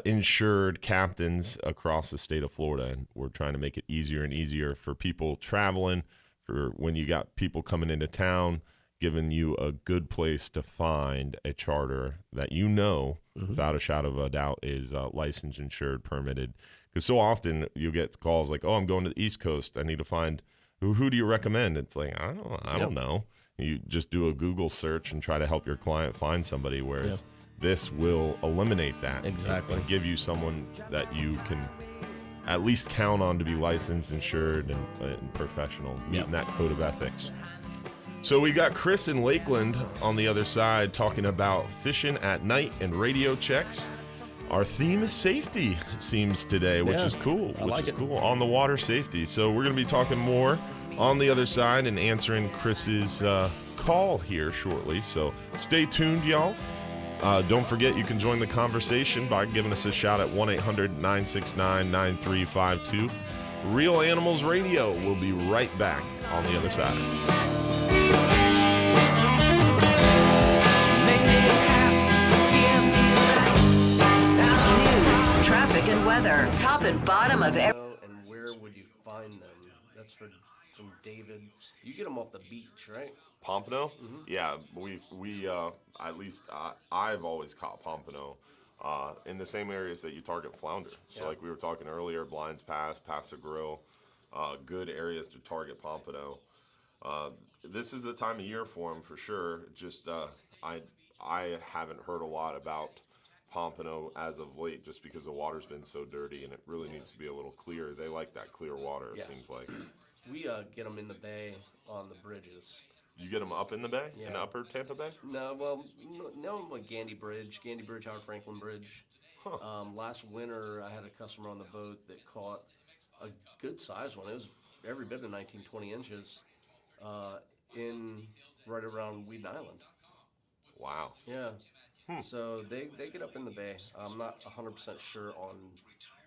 insured captains across the state of Florida, and we're trying to make it easier and easier for people traveling, for when you got people coming into town, giving you a good place to find a charter that without a shadow of a doubt is licensed, insured, permitted. Because so often you get calls like, "Oh, I'm going to the East Coast. I need to find who do you recommend?" It's like I don't know. You just do a Google search and try to help your client find somebody, whereas this will eliminate that. Exactly. And give you someone that you can at least count on to be licensed, insured, and professional, meeting that code of ethics. So we got Chris in Lakeland on the other side talking about fishing at night and radio checks. Our theme is safety, it seems, today, which is cool. On the water safety. So we're going to be talking more on the other side and answering Chris's call here shortly. So stay tuned, y'all. Don't forget, you can join the conversation by giving us a shout at 1-800-969-9352. Real Animals Radio will be right back on the other side. News, traffic, and weather. Top and bottom of every. And where would you find them? That's from David. You get them off the beach, right? Pompano? Yeah, I've always caught Pompano in the same areas that you target flounder. So like we were talking earlier, Blinds Pass, Paso Grill, good areas to target Pompano. This is the time of year for them for sure. Just I haven't heard a lot about Pompano as of late just because the water's been so dirty and it really needs to be a little clear. They like that clear water, it seems like. We get them in the bay on the bridges. You get them up in the bay? In upper Tampa Bay? No, like Gandy Bridge, Howard Franklin Bridge. Huh. Last winter, I had a customer on the boat that caught a good sized one. It was every bit of 19, 20 inches in right around Weeden Island. Wow. Yeah. So they get up in the bay. I'm not 100% sure on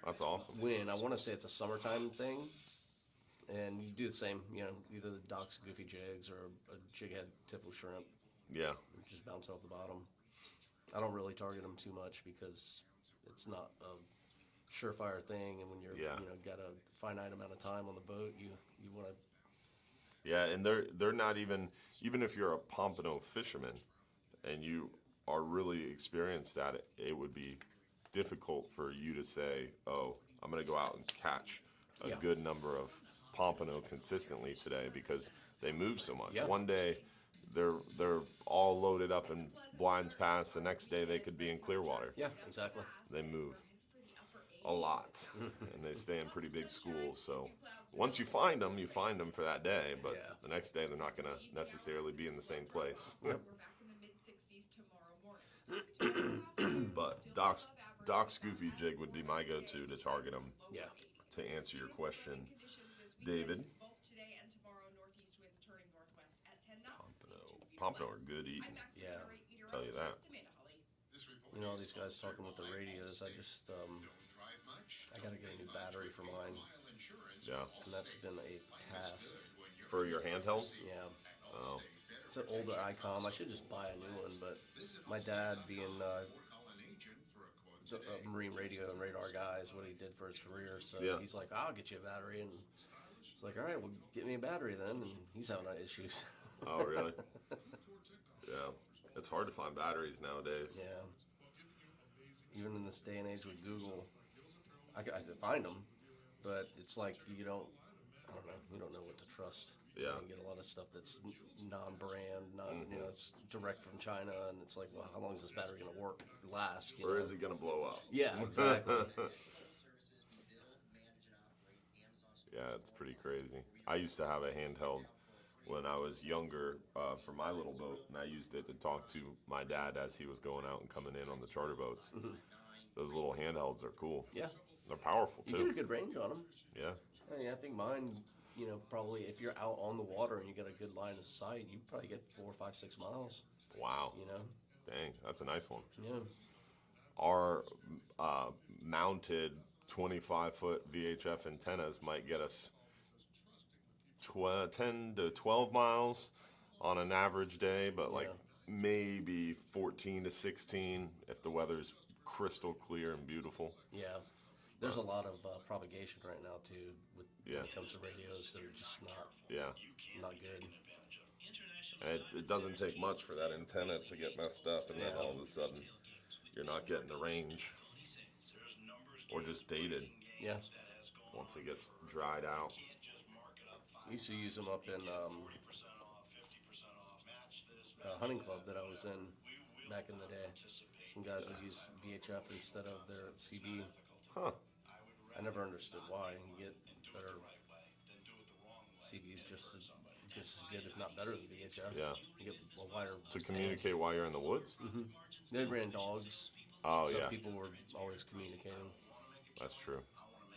That's awesome. when. I want to say it's a summertime thing. And you do the same, either the docks, goofy jigs, or a jig head tipple shrimp. Yeah. Just bounce off the bottom. I don't really target them too much because it's not a surefire thing. And when you're, got a finite amount of time on the boat, you want to. Yeah, and they're not even if you're a Pompano fisherman, and you are really experienced at it, it would be difficult for you to say, oh, I'm going to go out and catch a good number of Pompano consistently today because they move so much. One day they're all loaded up in Blinds Pass. The next day they could be in Clearwater. Yeah, exactly. They move a lot, and they stay in pretty big schools. So once you find them for that day, but the next day they're not going to necessarily be in the same place. Yep. But Doc's Goofy Jig would be my go-to to target them. Yeah. To answer your question, David. Pompano are good eating. Yeah. Tell you that. You know, all these guys talking with the radios, I just, I got to get a new battery for mine. Yeah. And that's been a task. For your handheld? Yeah. Oh. It's an older ICOM. I should just buy a new one, but my dad being the Marine radio and radar guy is what he did for his career. So he's like, I'll get you a battery. And it's like, all right, well, get me a battery then. And he's having issues. Oh, really? Yeah. It's hard to find batteries nowadays. Yeah. Even in this day and age with Google, I could find them, but it's like you don't know what to trust. Yeah. You can get a lot of stuff that's non-brand, it's direct from China, and it's like, well, how long is this battery going to last? Or is it going to blow up? Yeah, exactly. Yeah, it's pretty crazy. I used to have a handheld when I was younger for my little boat, and I used it to talk to my dad as he was going out and coming in on the charter boats. Mm-hmm. Those little handhelds are cool. Yeah. They're powerful, too. You get a good range on them. Yeah. I think mine, probably if you're out on the water and you get a good line of sight, you probably get 4, 5, 6 miles. Wow. Dang, that's a nice one. Yeah. Our mounted 25-foot VHF antennas might get us 10 to 12 miles on an average day, but maybe 14 to 16 if the weather's crystal clear and beautiful. Yeah. There's a lot of propagation right now, too, when it comes to radios that are just not good. And it doesn't take much for that antenna to get messed up, and then all of a sudden you're not getting the range or just dated. Yeah. Once it gets dried out. I used to use them up in a hunting club that I was in back in the day. Some guys would use VHF instead of their CB. Huh. I never understood why. You get better CBs just as good, if not better, than VHF. Yeah. You get a wider to communicate while you're in the woods? Mm-hmm. They ran dogs. Oh, so yeah. people were always communicating. That's true.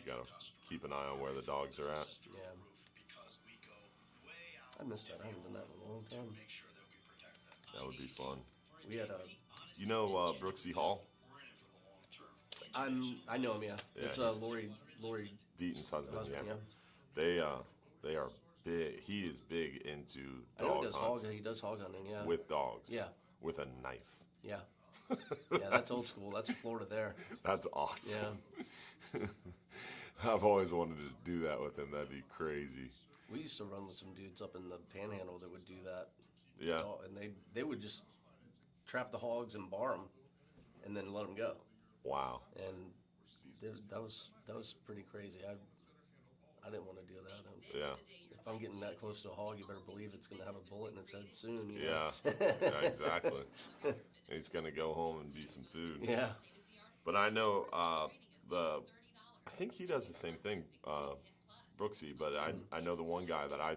You got to keep an eye on where the dogs are at. Yeah. I missed that. I haven't done that in a long time. That would be fun. We had a... Brooksy Hall? I know him, yeah. It's Lori Deaton's husband, yeah. They are big. He is big into dog hunts. He does hog hunting, yeah. With dogs. Yeah. With a knife. Yeah. Yeah, that's old school. That's Florida there. That's awesome. Yeah. I've always wanted to do that with him. That'd be crazy. We used to run with some dudes up in the Panhandle that would do that. Yeah. And they would just trap the hogs and bar them, and then let them go. Wow. And that was pretty crazy. I didn't want to do that. Yeah. If I'm getting that close to a hog, you better believe it's going to have a bullet in its head soon. Yeah. Yeah, exactly. It's going to go home and be some food. Yeah. But I know I think he does the same thing, Brooksy, but I know the one guy that I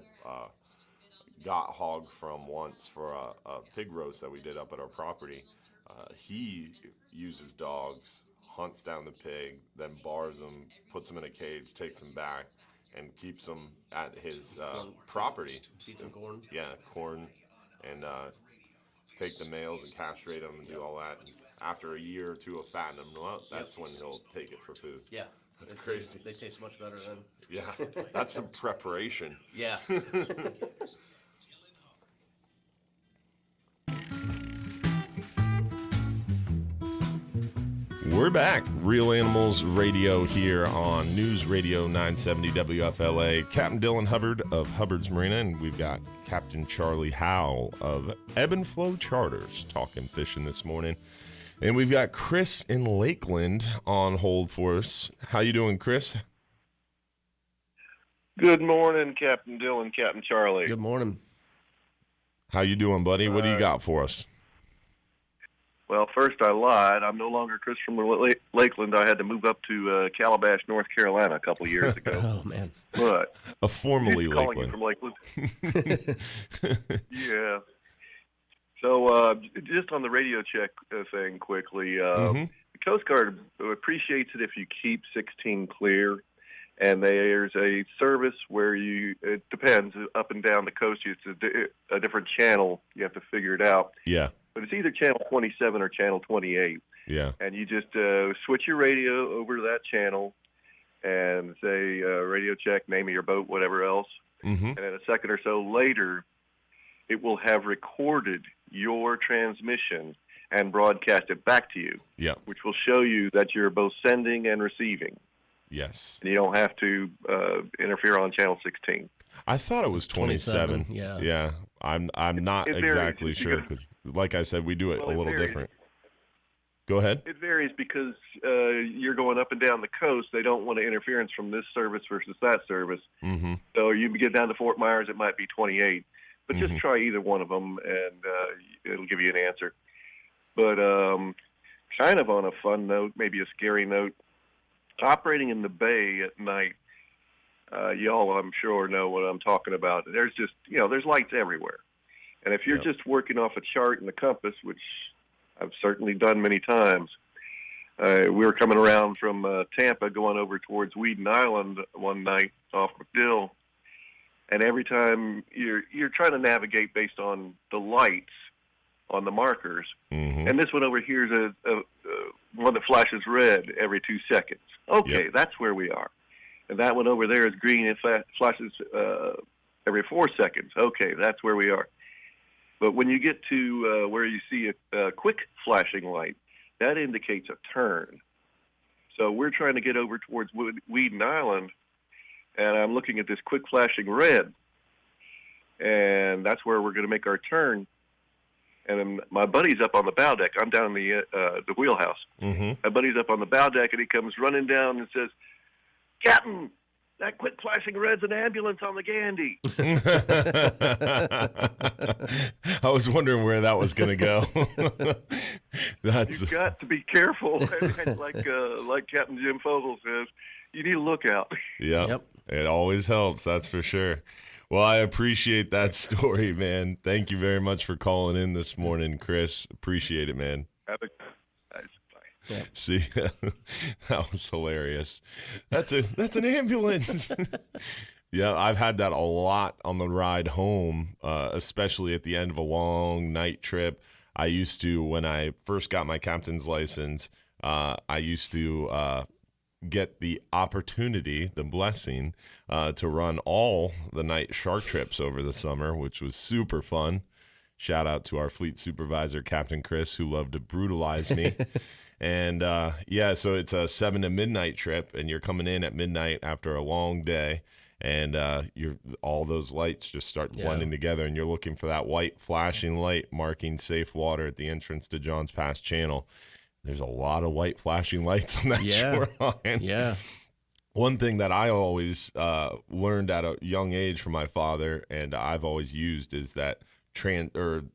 got hog from once for a pig roast that we did up at our property. He uses dogs, hunts down the pig, then bars them, puts them in a cage, takes them back, and keeps them at his property. Feed some corn. Yeah, corn, and take the males and castrate them and do all that. And after a year or two of fattening them up, that's when he'll take it for food. Yeah. That's crazy. They taste much better then. Yeah, that's some preparation. Yeah. We're back. Real Animals Radio here on News Radio 970 WFLA. Captain Dylan Hubbard of Hubbard's Marina, and we've got Captain Charlie Howell of Ebb and Flow Charters talking fishing this morning. And we've got Chris in Lakeland on hold for us. How you doing, Chris? Good morning, Captain Dylan, Captain Charlie. Good morning. How you doing, buddy? What do you got for us? Well, first I lied. I'm no longer Chris from Lakeland. I had to move up to Calabash, North Carolina a couple years ago. Oh, man. But formerly calling Lakeland. you from Lakeland. Yeah. So just on the radio check thing quickly, the Coast Guard appreciates it if you keep 16 clear. And there's a service where it depends, up and down the coast, it's a different channel. You have to figure it out. Yeah. But it's either channel 27 or channel 28. Yeah. And you just switch your radio over to that channel and say radio check, name of your boat, whatever else. And then a second or so later, it will have recorded your transmission and broadcast it back to you. Yeah. Which will show you that you're both sending and receiving. Yes. And you don't have to interfere on channel 16. I thought it was 27. Yeah. Yeah. I'm not exactly sure because, like I said, we do it a little different. Go ahead. It varies because you're going up and down the coast. They don't want interference from this service versus that service. So you get down to Fort Myers, it might be 28. But just try either one of them, and it'll give you an answer. But kind of on a fun note, maybe a scary note, operating in the bay at night, y'all, I'm sure, know what I'm talking about. There's just, there's lights everywhere. And if you're just working off a chart and a compass, which I've certainly done many times, we were coming around from Tampa going over towards Weeden Island one night off McDill. And every time you're trying to navigate based on the lights on the markers. And this one over here is a one that flashes red every 2 seconds. Okay, that's where we are. And that one over there is green and flashes every 4 seconds. Okay, that's where we are. But when you get to where you see a quick flashing light, that indicates a turn. So we're trying to get over towards Weeden Island, and I'm looking at this quick flashing red, and that's where we're going to make our turn. And then my buddy's up on the bow deck. I'm down in the wheelhouse. My buddy's up on the bow deck, and he comes running down and says, "Captain, that quick flashing red's an ambulance on the Gandhi." I was wondering where that was going to go. You've got to be careful. like Captain Jim Fogel says, you need to look out. Yep. It always helps, that's for sure. Well, I appreciate that story, man. Thank you very much for calling in this morning, Chris. Appreciate it, man. Yeah. See, that was hilarious. That's an ambulance. Yeah, I've had that a lot on the ride home, especially at the end of a long night trip. I used to, when I first got my captain's license, I used to get the opportunity, the blessing, to run all the night shark trips over the summer, which was super fun. Shout out to our fleet supervisor, Captain Chris, who loved to brutalize me. And so it's a 7 to midnight trip, and you're coming in at midnight after a long day, and all those lights just start blending together, and you're looking for that white flashing light marking safe water at the entrance to John's Pass Channel. There's a lot of white flashing lights on that shoreline. Yeah. One thing that I always learned at a young age from my father, and I've always used, is that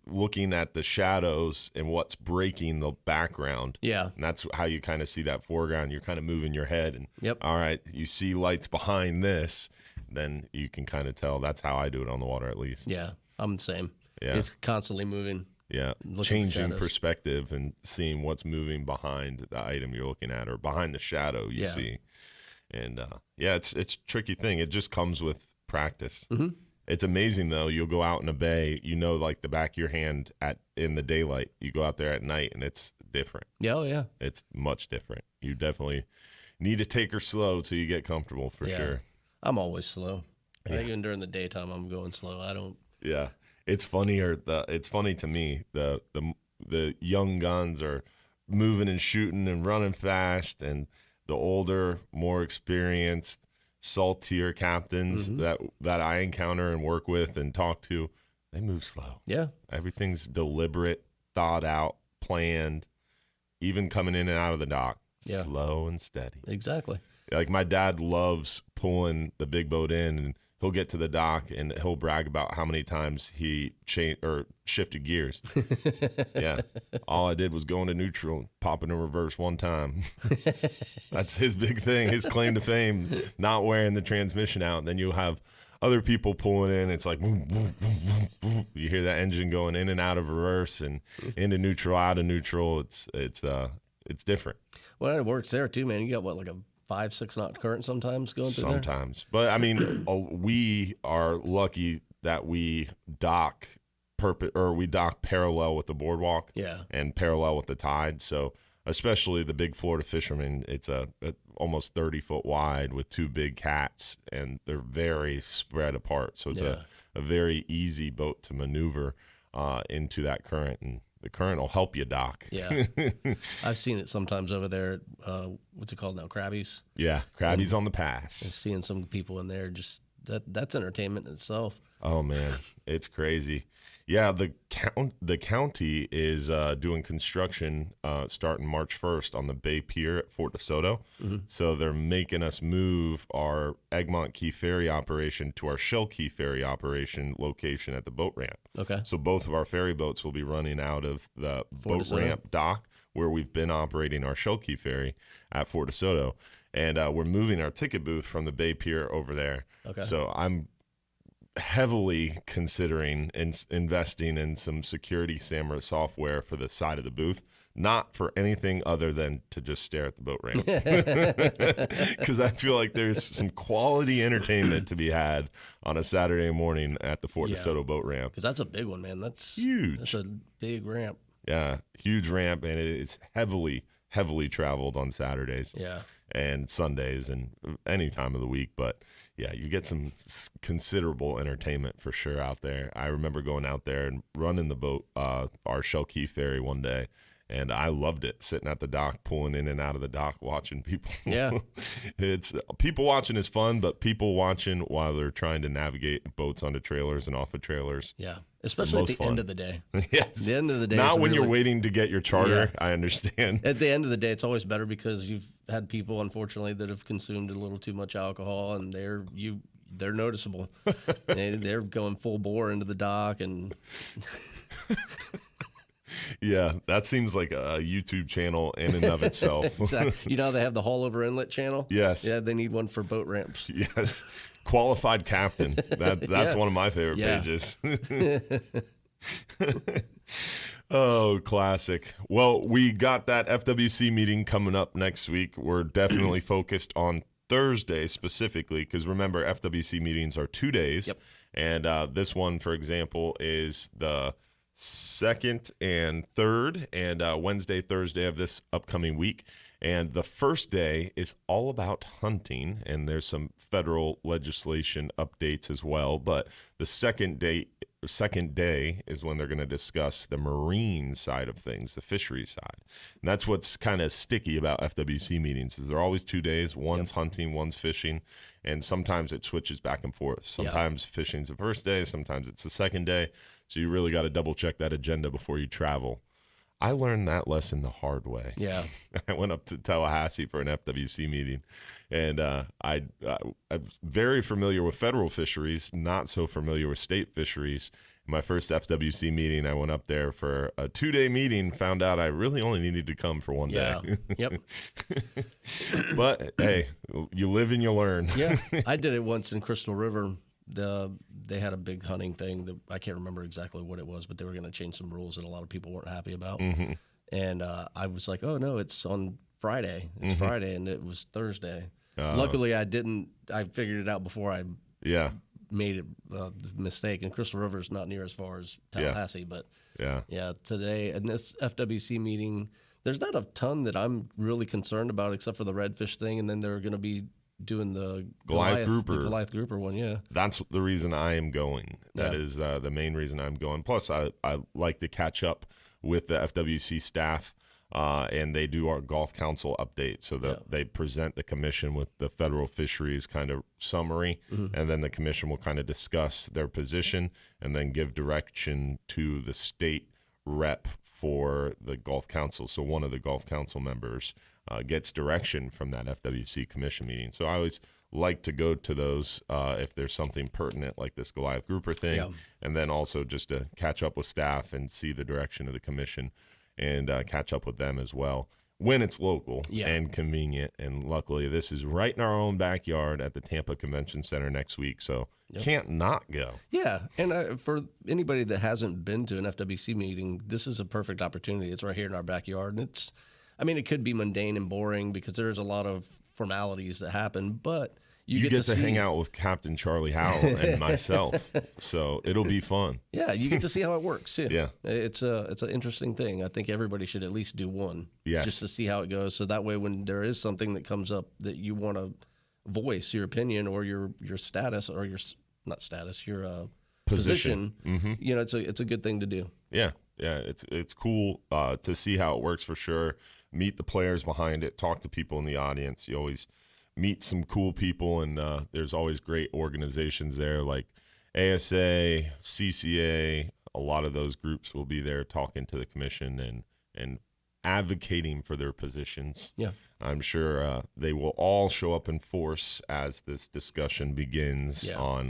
looking at the shadows and what's breaking the background. Yeah. And that's how you kind of see that foreground. You're kind of moving your head and all right, you see lights behind this, then you can kind of tell. That's how I do it on the water, at least. Yeah, I'm the same. Yeah. It's constantly moving. Yeah, changing perspective and seeing what's moving behind the item you're looking at or behind the shadow you see. And it's a tricky thing. It just comes with practice. It's amazing, though. You'll go out in a bay, like the back of your hand in the daylight. You go out there at night, and it's different. Yeah, oh, yeah. It's much different. You definitely need to take her slow till you get comfortable, for sure. I'm always slow. Even during the daytime, I'm going slow. I don't. Yeah, it's funny. It's funny to me. The young guns are moving and shooting and running fast, and the older, more experienced, saltier captains that I encounter and work with and talk to, they move slow. Yeah. Everything's deliberate, thought out, planned, even coming in and out of the dock. Yeah. Slow and steady. Exactly. Like my dad loves pulling the big boat in, and he'll get to the dock and he'll brag about how many times he shifted gears. Yeah. All I did was go into neutral, pop into reverse one time. That's his big thing, his claim to fame, not wearing the transmission out. And then you'll have other people pulling in. It's like, boom, boom, boom, boom, boom. You hear that engine going in and out of reverse and into neutral, out of neutral. It's different. Well, it works there too, man. You got like a 5-6 knot current sometimes going through there? Sometimes. But I mean, we are lucky that we dock parallel with the boardwalk. Yeah. And parallel with the tide. So especially the big Florida fishermen, it's a almost 30-foot wide with 2 big cats, and they're very spread apart. So it's a very easy boat to maneuver into that current, and the current will help you dock. Yeah. I've seen it sometimes over there at, what's it called now, Krabby's? Yeah, Krabby's on the pass. And seeing some people in there, just that's entertainment in itself. Oh, man, it's crazy. Yeah, the county is doing construction starting March 1st on the Bay Pier at Fort DeSoto. So they're making us move our Egmont Key Ferry operation to our Shell Key Ferry operation location at the boat ramp. Okay. So both of our ferry boats will be running out of the Fort boat DeSoto. ramp dock where we've been operating our Shell Key Ferry at Fort DeSoto. And we're moving our ticket booth from the Bay Pier over there. Okay. So I'm heavily considering investing in some security camera software for the side of the booth, not for anything other than to just stare at the boat ramp. Because I feel like there's some quality entertainment to be had on a Saturday morning at the Fort DeSoto boat ramp. Because that's a big one, man. That's huge. That's a big ramp. Yeah, huge ramp, and it is heavily traveled on Saturdays. Yeah. And Sundays and any time of the week. But yeah, you get some considerable entertainment for sure out there. I remember going out there and running the boat, our Shell Key Ferry one day, and I loved it, sitting at the dock, pulling in and out of the dock, watching people. Yeah. It's people watching is fun, but people watching while they're trying to navigate boats onto trailers and off of trailers. Yeah. Especially at the end of the day. Yes. The end of the day. Not when really, you're waiting to get your charter. Yeah. I understand. At the end of the day, it's always better because you've had people, unfortunately, that have consumed a little too much alcohol, and they're noticeable. They're going full bore into the dock, and yeah, that seems like a YouTube channel in and of itself. Exactly. You know how they have the Haul Over Inlet channel? Yes. Yeah, they need one for boat ramps. Yes. Qualified Captain. That's one of my favorite pages. Oh, classic. Well, we got that FWC meeting coming up next week. We're definitely focused on Thursday specifically because remember, FWC meetings are 2 days. Yep. And this one, for example, is the 2nd and 3rd, and Wednesday, Thursday of this upcoming week. And the first day is all about hunting, and there's some federal legislation updates as well. But the second day is when they're going to discuss the marine side of things, the fisheries side. And that's what's kind of sticky about FWC meetings is they're always 2 days. One's hunting, one's fishing, and sometimes it switches back and forth. Sometimes fishing's the first day, sometimes it's the second day. So you really got to double check that agenda before you travel. I learned that lesson the hard way. Yeah. I went up to Tallahassee for an FWC meeting, and I'm very familiar with federal fisheries, not so familiar with state fisheries. My first FWC meeting, I went up there for a 2-day meeting, found out I really only needed to come for one day. Yep. But, hey, you live and you learn. Yeah. I did it once in Crystal River. They had a big hunting thing that I can't remember exactly what it was, but they were going to change some rules that a lot of people weren't happy about. Mm-hmm. And I was like, oh no, it's on Friday. It's Friday, and it was Thursday. Luckily, I figured it out before I made it the mistake. And Crystal River is not near as far as Tallahassee, but today in this FWC meeting, there's not a ton that I'm really concerned about except for the redfish thing, and then they're going to be doing the Goliath grouper one. Yeah, that's the reason I am going. That is the main reason I'm going. Plus, I like to catch up with the FWC staff and they do our Golf Council update. So they present the commission with the federal fisheries kind of summary, and then the commission will kind of discuss their position and then give direction to the state rep for the Golf Council. So one of the Golf Council members gets direction from that FWC commission meeting. So I always like to go to those if there's something pertinent like this Goliath grouper thing, and then also just to catch up with staff and see the direction of the commission and catch up with them as well when it's local and convenient. And luckily, this is right in our own backyard at the Tampa Convention Center next week, so can't not go. Yeah, and for anybody that hasn't been to an FWC meeting, this is a perfect opportunity. It's right here in our backyard, and it could be mundane and boring because there's a lot of formalities that happen, but you get to hang out with Captain Charlie Howell and myself, so it'll be fun. Yeah, you get to see how it works. Yeah, it's an interesting thing. I think everybody should at least do one, just to see how it goes. So that way, when there is something that comes up that you want to voice your opinion or your status or your position, it's a good thing to do. Yeah, it's cool to see how it works for sure. Meet the players behind it, talk to people in the audience. You always meet some cool people, and there's always great organizations there like ASA, CCA. A lot of those groups will be there talking to the commission and advocating for their positions. Yeah, I'm sure they will all show up in force as this discussion begins on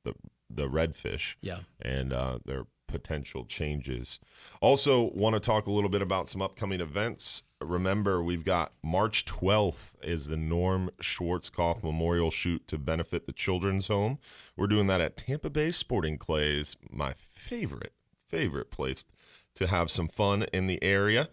the redfish and their potential changes. Also want to talk a little bit about some upcoming events. Remember, we've got March 12th is the Norm Schwarzkopf Memorial Shoot to benefit the Children's Home. We're doing that at Tampa Bay Sporting Clays, my favorite place to have some fun in the area.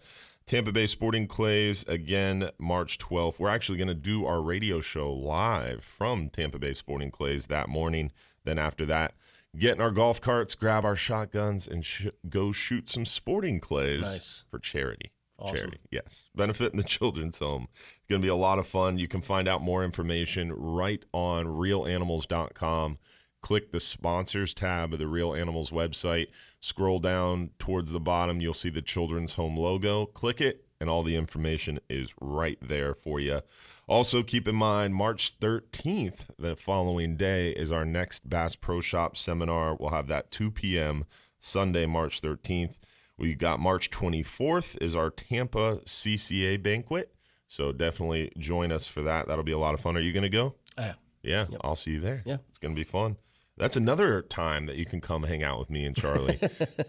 Tampa Bay Sporting Clays, again, March 12th. We're actually going to do our radio show live from Tampa Bay Sporting Clays that morning. Then after that, get in our golf carts, grab our shotguns, and go shoot some sporting clays for charity. Awesome. Charity, yes. Benefiting the Children's Home. It's going to be a lot of fun. You can find out more information right on realanimals.com. Click the sponsors tab of the Real Animals website. Scroll down towards the bottom. You'll see the Children's Home logo. Click it, and all the information is right there for you. Also, keep in mind, March 13th, the following day, is our next Bass Pro Shop seminar. We'll have that 2 p.m. Sunday, March 13th. We got March 24th is our Tampa CCA banquet. So definitely join us for that. That'll be a lot of fun. Are you going to go? Yeah. Yeah, yep. I'll see you there. Yeah. It's going to be fun. That's another time that you can come hang out with me and Charlie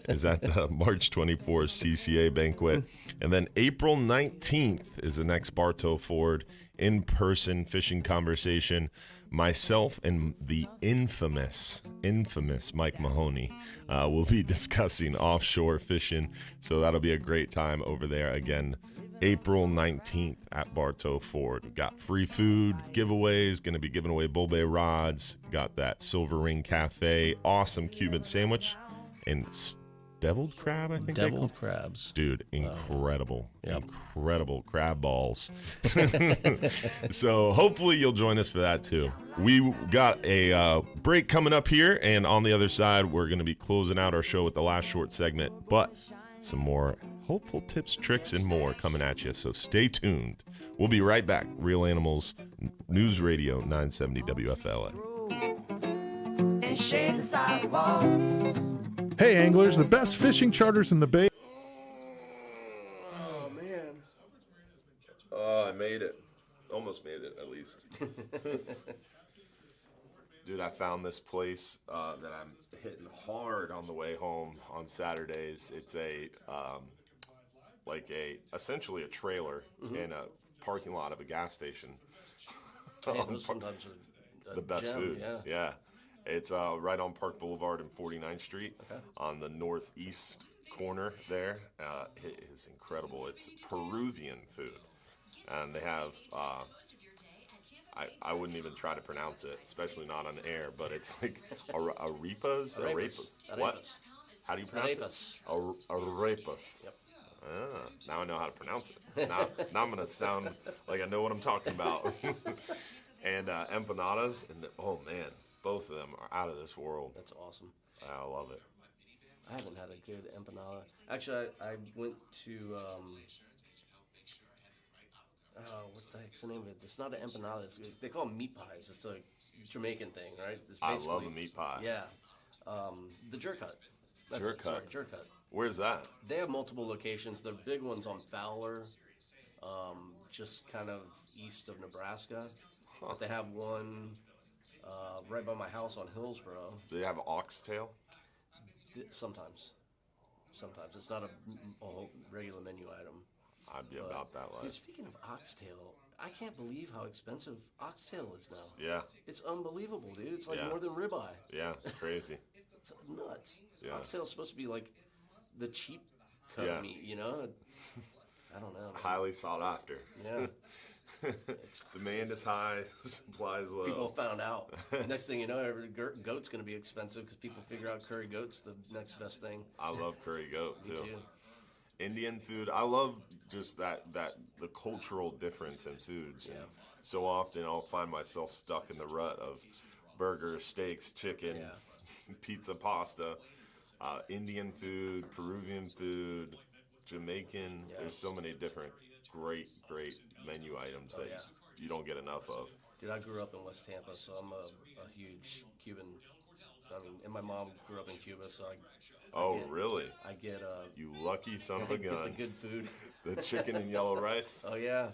is at the March 24th CCA banquet. And then April 19th is the next Bartow Ford in-person fishing conversation. Myself and the infamous Mike Mahoney will be discussing offshore fishing. So that'll be a great time over there. Again, April 19th at Bartow Ford. We've got free food, giveaways, going to be giving away bull bay rods. Got that Silver Ring Cafe, awesome Cuban sandwich, and deviled crab, I think. Deviled crabs. Dude, incredible. Incredible crab balls. So hopefully you'll join us for that too. We got a break coming up here, and on the other side, we're going to be closing out our show with the last short segment, but some more hopeful tips, tricks, and more coming at you. So stay tuned. We'll be right back. Real Animals News Radio 970 WFLA. And shade the sidewalks. Hey anglers, the best fishing charters in the Bay. Oh man. Oh, I made it. Almost made it, at least. Dude, I found this place that I'm hitting hard on the way home on Saturdays. It's essentially a trailer in a parking lot of a gas station. Sometimes the best food. Yeah. It's right on Park Boulevard and 49th Street on the northeast corner there. It is incredible. It's Peruvian food. And they have, I wouldn't even try to pronounce it, especially not on air, but it's like arepas? What? How do you pronounce it? Arepas. Yep. Now I know how to pronounce it. Now I'm going to sound like I know what I'm talking about. And empanadas, and oh man, both of them are out of this world. That's awesome. I love it. I haven't had a good empanada. Actually, I went to what the heck's the name of it? It's not an empanada. They call them meat pies. It's a Jamaican thing, right? I love a meat pie. Yeah. The Jerk Hut. Jerk Hut. Sorry, Jerk Hut. Where's that? They have multiple locations. The big one's on Fowler, just kind of east of Nebraska. Huh. But they have one right by my house on Hillsborough. Do they have oxtail? Sometimes. It's not a regular menu item. I'd be about that life. Speaking of oxtail, I can't believe how expensive oxtail is now. Yeah. It's unbelievable, dude. It's like more than ribeye. Yeah, it's crazy. It's nuts. Yeah. Oxtail is supposed to be like the cheap cut meat, you know? I don't know. Highly sought after. Yeah. Demand is high, supply is low. People found out. Next thing you know, every goat's going to be expensive because people figure out curry goat's the next best thing. I love curry goat, too. Me too. Indian food, I love just the cultural difference in foods. Yeah. So often I'll find myself stuck in the rut of burgers, steaks, chicken, pizza, pasta, Indian food, Peruvian food, Jamaican. Yeah. There's so many different great menu items that you don't get enough of. Dude, I grew up in West Tampa, so I'm a huge Cuban. And my mom grew up in Cuba, so really? I get you lucky son of a gun. Get the good food. The chicken and yellow rice. Oh yeah.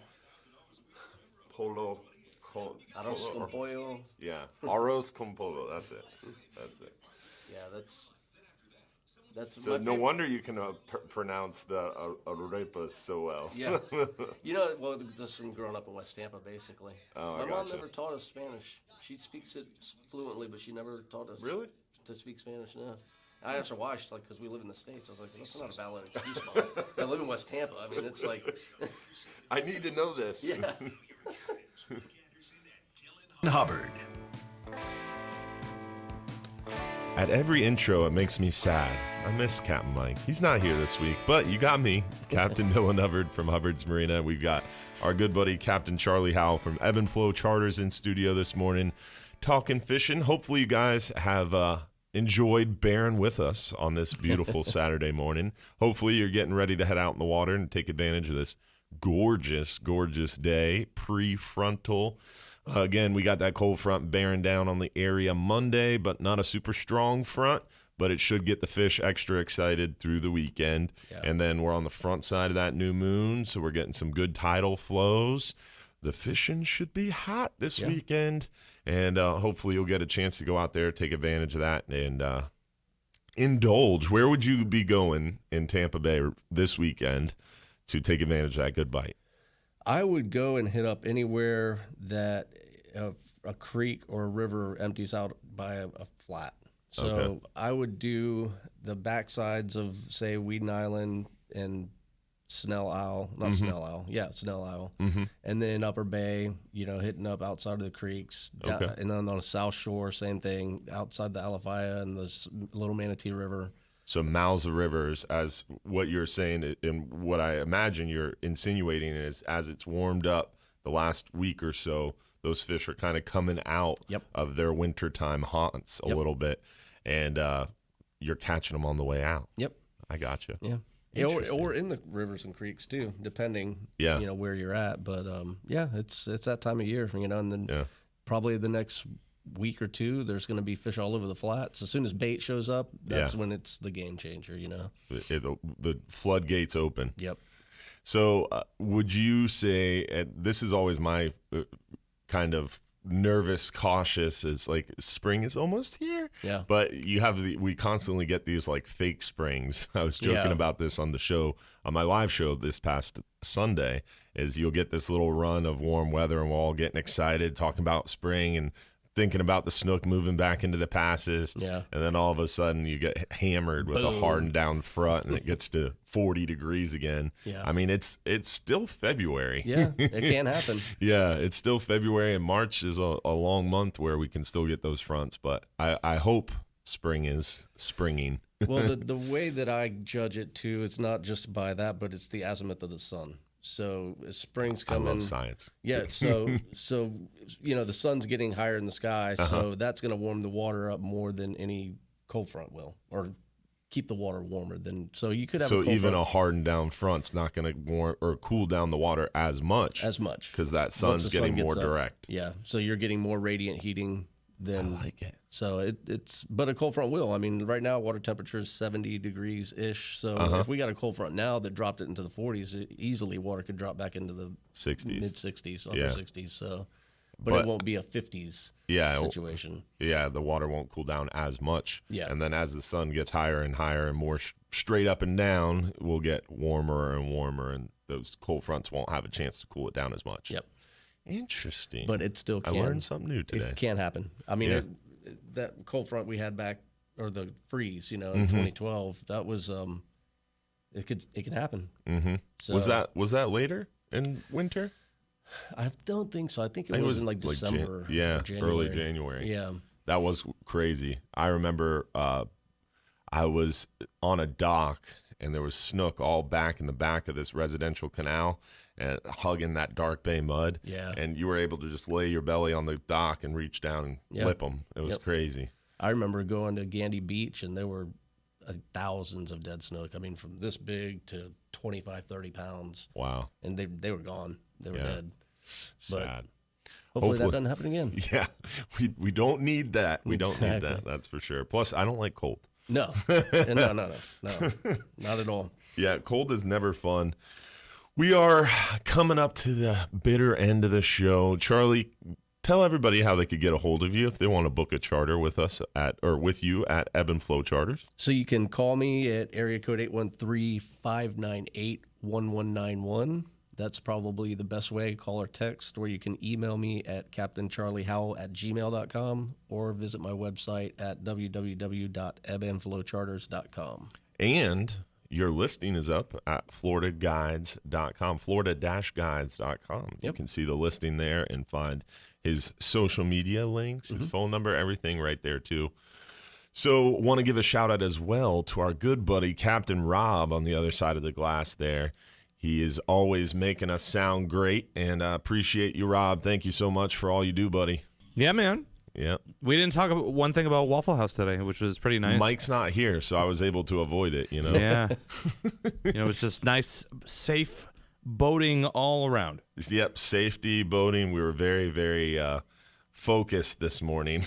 Arroz con pollo. Yeah, arroz con pollo. That's it. Yeah, that's so no wonder you can pronounce the arepas so well. Yeah. You know, well, just from growing up in West Tampa, basically. Oh, my mom never taught us Spanish. She speaks it fluently, but she never taught us to speak Spanish. No. I asked her why. She's like, because we live in the States. I was like, that's not a valid excuse, Mom. I live in West Tampa. I mean, it's like... I need to know this. Yeah. Hubbard. At every intro, it makes me sad. I miss Captain Mike. He's not here this week, but you got me, Captain Dylan Hubbard from Hubbard's Marina. We've got our good buddy, Captain Charlie Howell from Ebb and Flow Charters in studio this morning, talking fishing. Hopefully you guys have enjoyed bearing with us on this beautiful Saturday morning. Hopefully you're getting ready to head out in the water and take advantage of this gorgeous day, prefrontal. Again, we got that cold front bearing down on the area Monday, but not a super strong front, but it should get the fish extra excited through the weekend. Yeah. And then we're on the front side of that new moon, so we're getting some good tidal flows. The fishing should be hot this weekend, and hopefully you'll get a chance to go out there, take advantage of that, and indulge. Where would you be going in Tampa Bay this weekend to take advantage of that good bite? I would go and hit up anywhere that a creek or a river empties out by a flat. So I would do the backsides of, say, Weeden Island and Snell Isle, Snell Isle, and then Upper Bay, hitting up outside of the creeks, and then on the South Shore, same thing, outside the Alafaya and the Little Manatee River. So mouths of rivers, as what you're saying, and what I imagine you're insinuating is, as it's warmed up the last week or so, those fish are kind of coming out of their wintertime haunts a little bit, and you're catching them on the way out. Yep. I got you. Yeah. Or in the rivers and creeks too, depending, where you're at. But it's that time of year, and then probably the next week or two, there's going to be fish all over the flats. As soon as bait shows up, that's when it's the game changer, The floodgates open. Yep. So would you say, this is always my kind of nervous, cautious, is like spring is almost here. Yeah. But we constantly get these like fake springs. I was joking about this on the show, on my live show this past Sunday, is you'll get this little run of warm weather and we're all getting excited, talking about spring and thinking about the snook moving back into the passes. Yeah. And then all of a sudden you get hammered with a hardened down front and it gets to 40 degrees again. Yeah. I mean, it's still February. Yeah, it can happen. Yeah, it's still February, and March is a long month where we can still get those fronts. But I hope spring is springing. Well, the way that I judge it, too, it's not just by that, but it's the azimuth of the sun. So as spring's coming, I love science. Yeah, so the sun's getting higher in the sky, so that's going to warm the water up more than any cold front will, or keep the water warmer. So you could have so a cold even front. a hardened down front's not going to warm or cool down the water as much because that sun's getting more direct. Yeah, so you're getting more radiant heating than. I like it. So but a cold front will. I mean, right now water temperature is 70 degrees ish. So if we got a cold front now that dropped it into the 40s, easily water could drop back into the 60s, mid 60s, upper 60s. So, but it won't be a 50s situation. Yeah, the water won't cool down as much. Yeah, and then as the sun gets higher and higher and more straight up and down, we'll get warmer and warmer, and those cold fronts won't have a chance to cool it down as much. Yep. Interesting. But it still can. I learned something new today. It can happen. I mean, that cold front we had back, or the freeze, in 2012, that was it can happen. Mm-hmm. So, was that later in winter? I don't think so. I think it was in like December. January. Early January. Yeah, that was crazy. I remember I was on a dock and there was snook all back in the back of this residential canal and hugging that dark bay mud. Yeah, and you were able to just lay your belly on the dock and reach down and lip them. It was crazy. I remember going to Gandy Beach and there were thousands of dead snook. I mean, from this big to 25, 30 pounds. Wow. And they were gone. They were dead. Sad. But hopefully that doesn't happen again. Yeah. We don't need that. We don't need that. That's for sure. Plus, I don't like cold. No. No. Not at all. Yeah, cold is never fun. We are coming up to the bitter end of the show. Charlie, tell everybody how they could get a hold of you if they want to book a charter with us with you at Ebb and Flow Charters. So you can call me at area code 813-598-1191. That's probably the best way, call or text, or you can email me at captaincharliehowell@gmail.com or visit my website at www.ebbandflowcharters.com. And your listing is up at floridaguides.com, florida-guides.com. You can see the listing there and find his social media links, his phone number, everything right there too. So want to give a shout out as well to our good buddy, Captain Rob, on the other side of the glass there. He is always making us sound great, and I appreciate you, Rob. Thank you so much for all you do, buddy. Yeah, man. Yeah. We didn't talk about one thing about Waffle House today, which was pretty nice. Mike's not here, so I was able to avoid it, Yeah. It's just nice, safe boating all around. Yep, safety, boating. We were very, very focused this morning.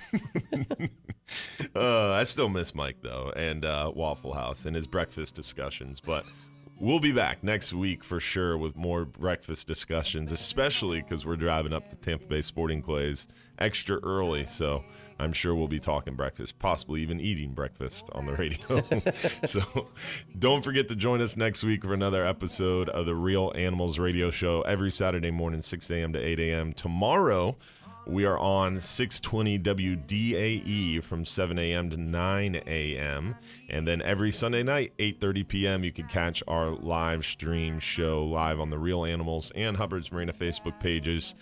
I still miss Mike, though, and Waffle House and his breakfast discussions, but we'll be back next week for sure with more breakfast discussions, especially because we're driving up to Tampa Bay Sporting Clays extra early. So I'm sure we'll be talking breakfast, possibly even eating breakfast on the radio. So don't forget to join us next week for another episode of the Real Animals Radio Show every Saturday morning, 6 a.m. to 8 a.m. Tomorrow, we are on 620 WDAE from 7 a.m. to 9 a.m. And then every Sunday night, 8:30 p.m., you can catch our live stream show live on the Real Animals and Hubbard's Marina Facebook pages.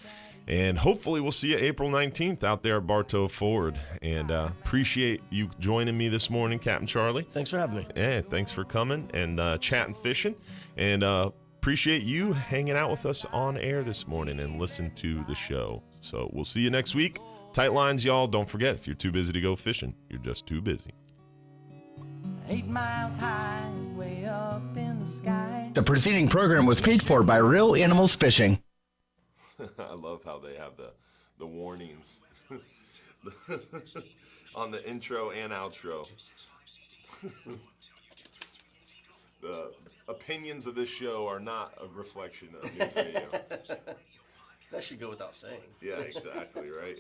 And hopefully we'll see you April 19th out there at Bartow Ford. And appreciate you joining me this morning, Captain Charlie. Thanks for having me. Yeah, thanks for coming and chatting fishing. And appreciate you hanging out with us on air this morning and listen to the show. So we'll see you next week. Tight lines, y'all. Don't forget, if you're too busy to go fishing, you're just too busy. 8 miles high, way up in the sky. The preceding program was paid for by Real Animals Fishing. I love how they have the warnings on the intro and outro. The opinions of this show are not a reflection of new video. That should go without saying. Yeah, exactly, right?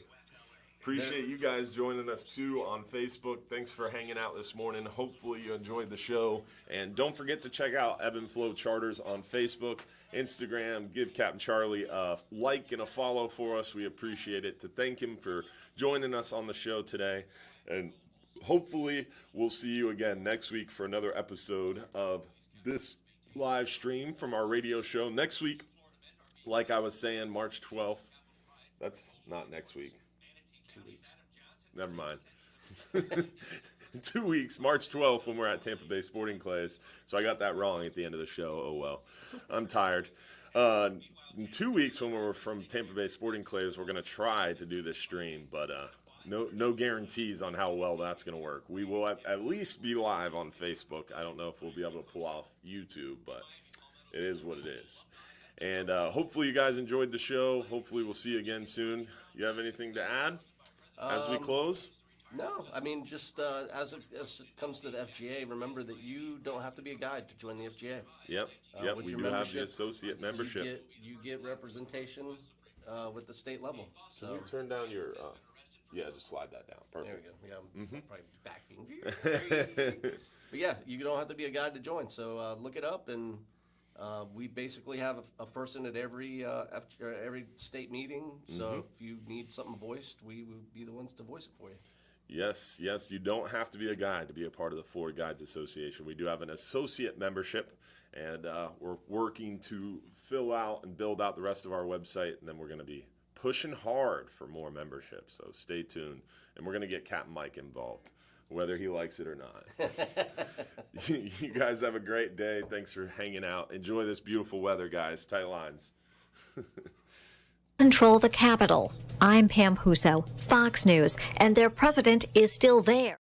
Appreciate you guys joining us, too, on Facebook. Thanks for hanging out this morning. Hopefully you enjoyed the show. And don't forget to check out Ebb and Flow Charters on Facebook, Instagram. Give Captain Charlie a like and a follow for us. We appreciate it. To thank him for joining us on the show today. And hopefully we'll see you again next week for another episode of this live stream from our radio show. Next week, like I was saying, March 12th. That's not next week. 2 weeks. Never mind. 2 weeks, March 12th, when we're at Tampa Bay Sporting Clays. So I got that wrong at the end of the show. Oh, well. I'm tired. In 2 weeks, when we're from Tampa Bay Sporting Clays, we're going to try to do this stream. But no guarantees on how well that's going to work. We will at least be live on Facebook. I don't know if we'll be able to pull off YouTube, but it is what it is. And hopefully you guys enjoyed the show. Hopefully we'll see you again soon. You have anything to add as we close? No, I mean, just as it comes to the FGA, remember that you don't have to be a guide to join the FGA. Yep, we do have the associate membership. You get representation with the state level. So can you turn down your, just slide that down. Perfect. There we go. Yeah, probably backing. But yeah, you don't have to be a guide to join. So look it up, and we basically have a person at every state meeting. So if you need something voiced, we would be the ones to voice it for you. Yes, you don't have to be a guide to be a part of the Florida Guides Association. We do have an associate membership, and we're working to fill out and build out the rest of our website, and then we're going to be pushing hard for more memberships. So stay tuned, and we're going to get Capt Mike involved, whether he likes it or not. You guys have a great day. Thanks for hanging out. Enjoy this beautiful weather, guys. Tight lines. Control the Capitol. I'm Pam Huso, Fox News, and their president is still there.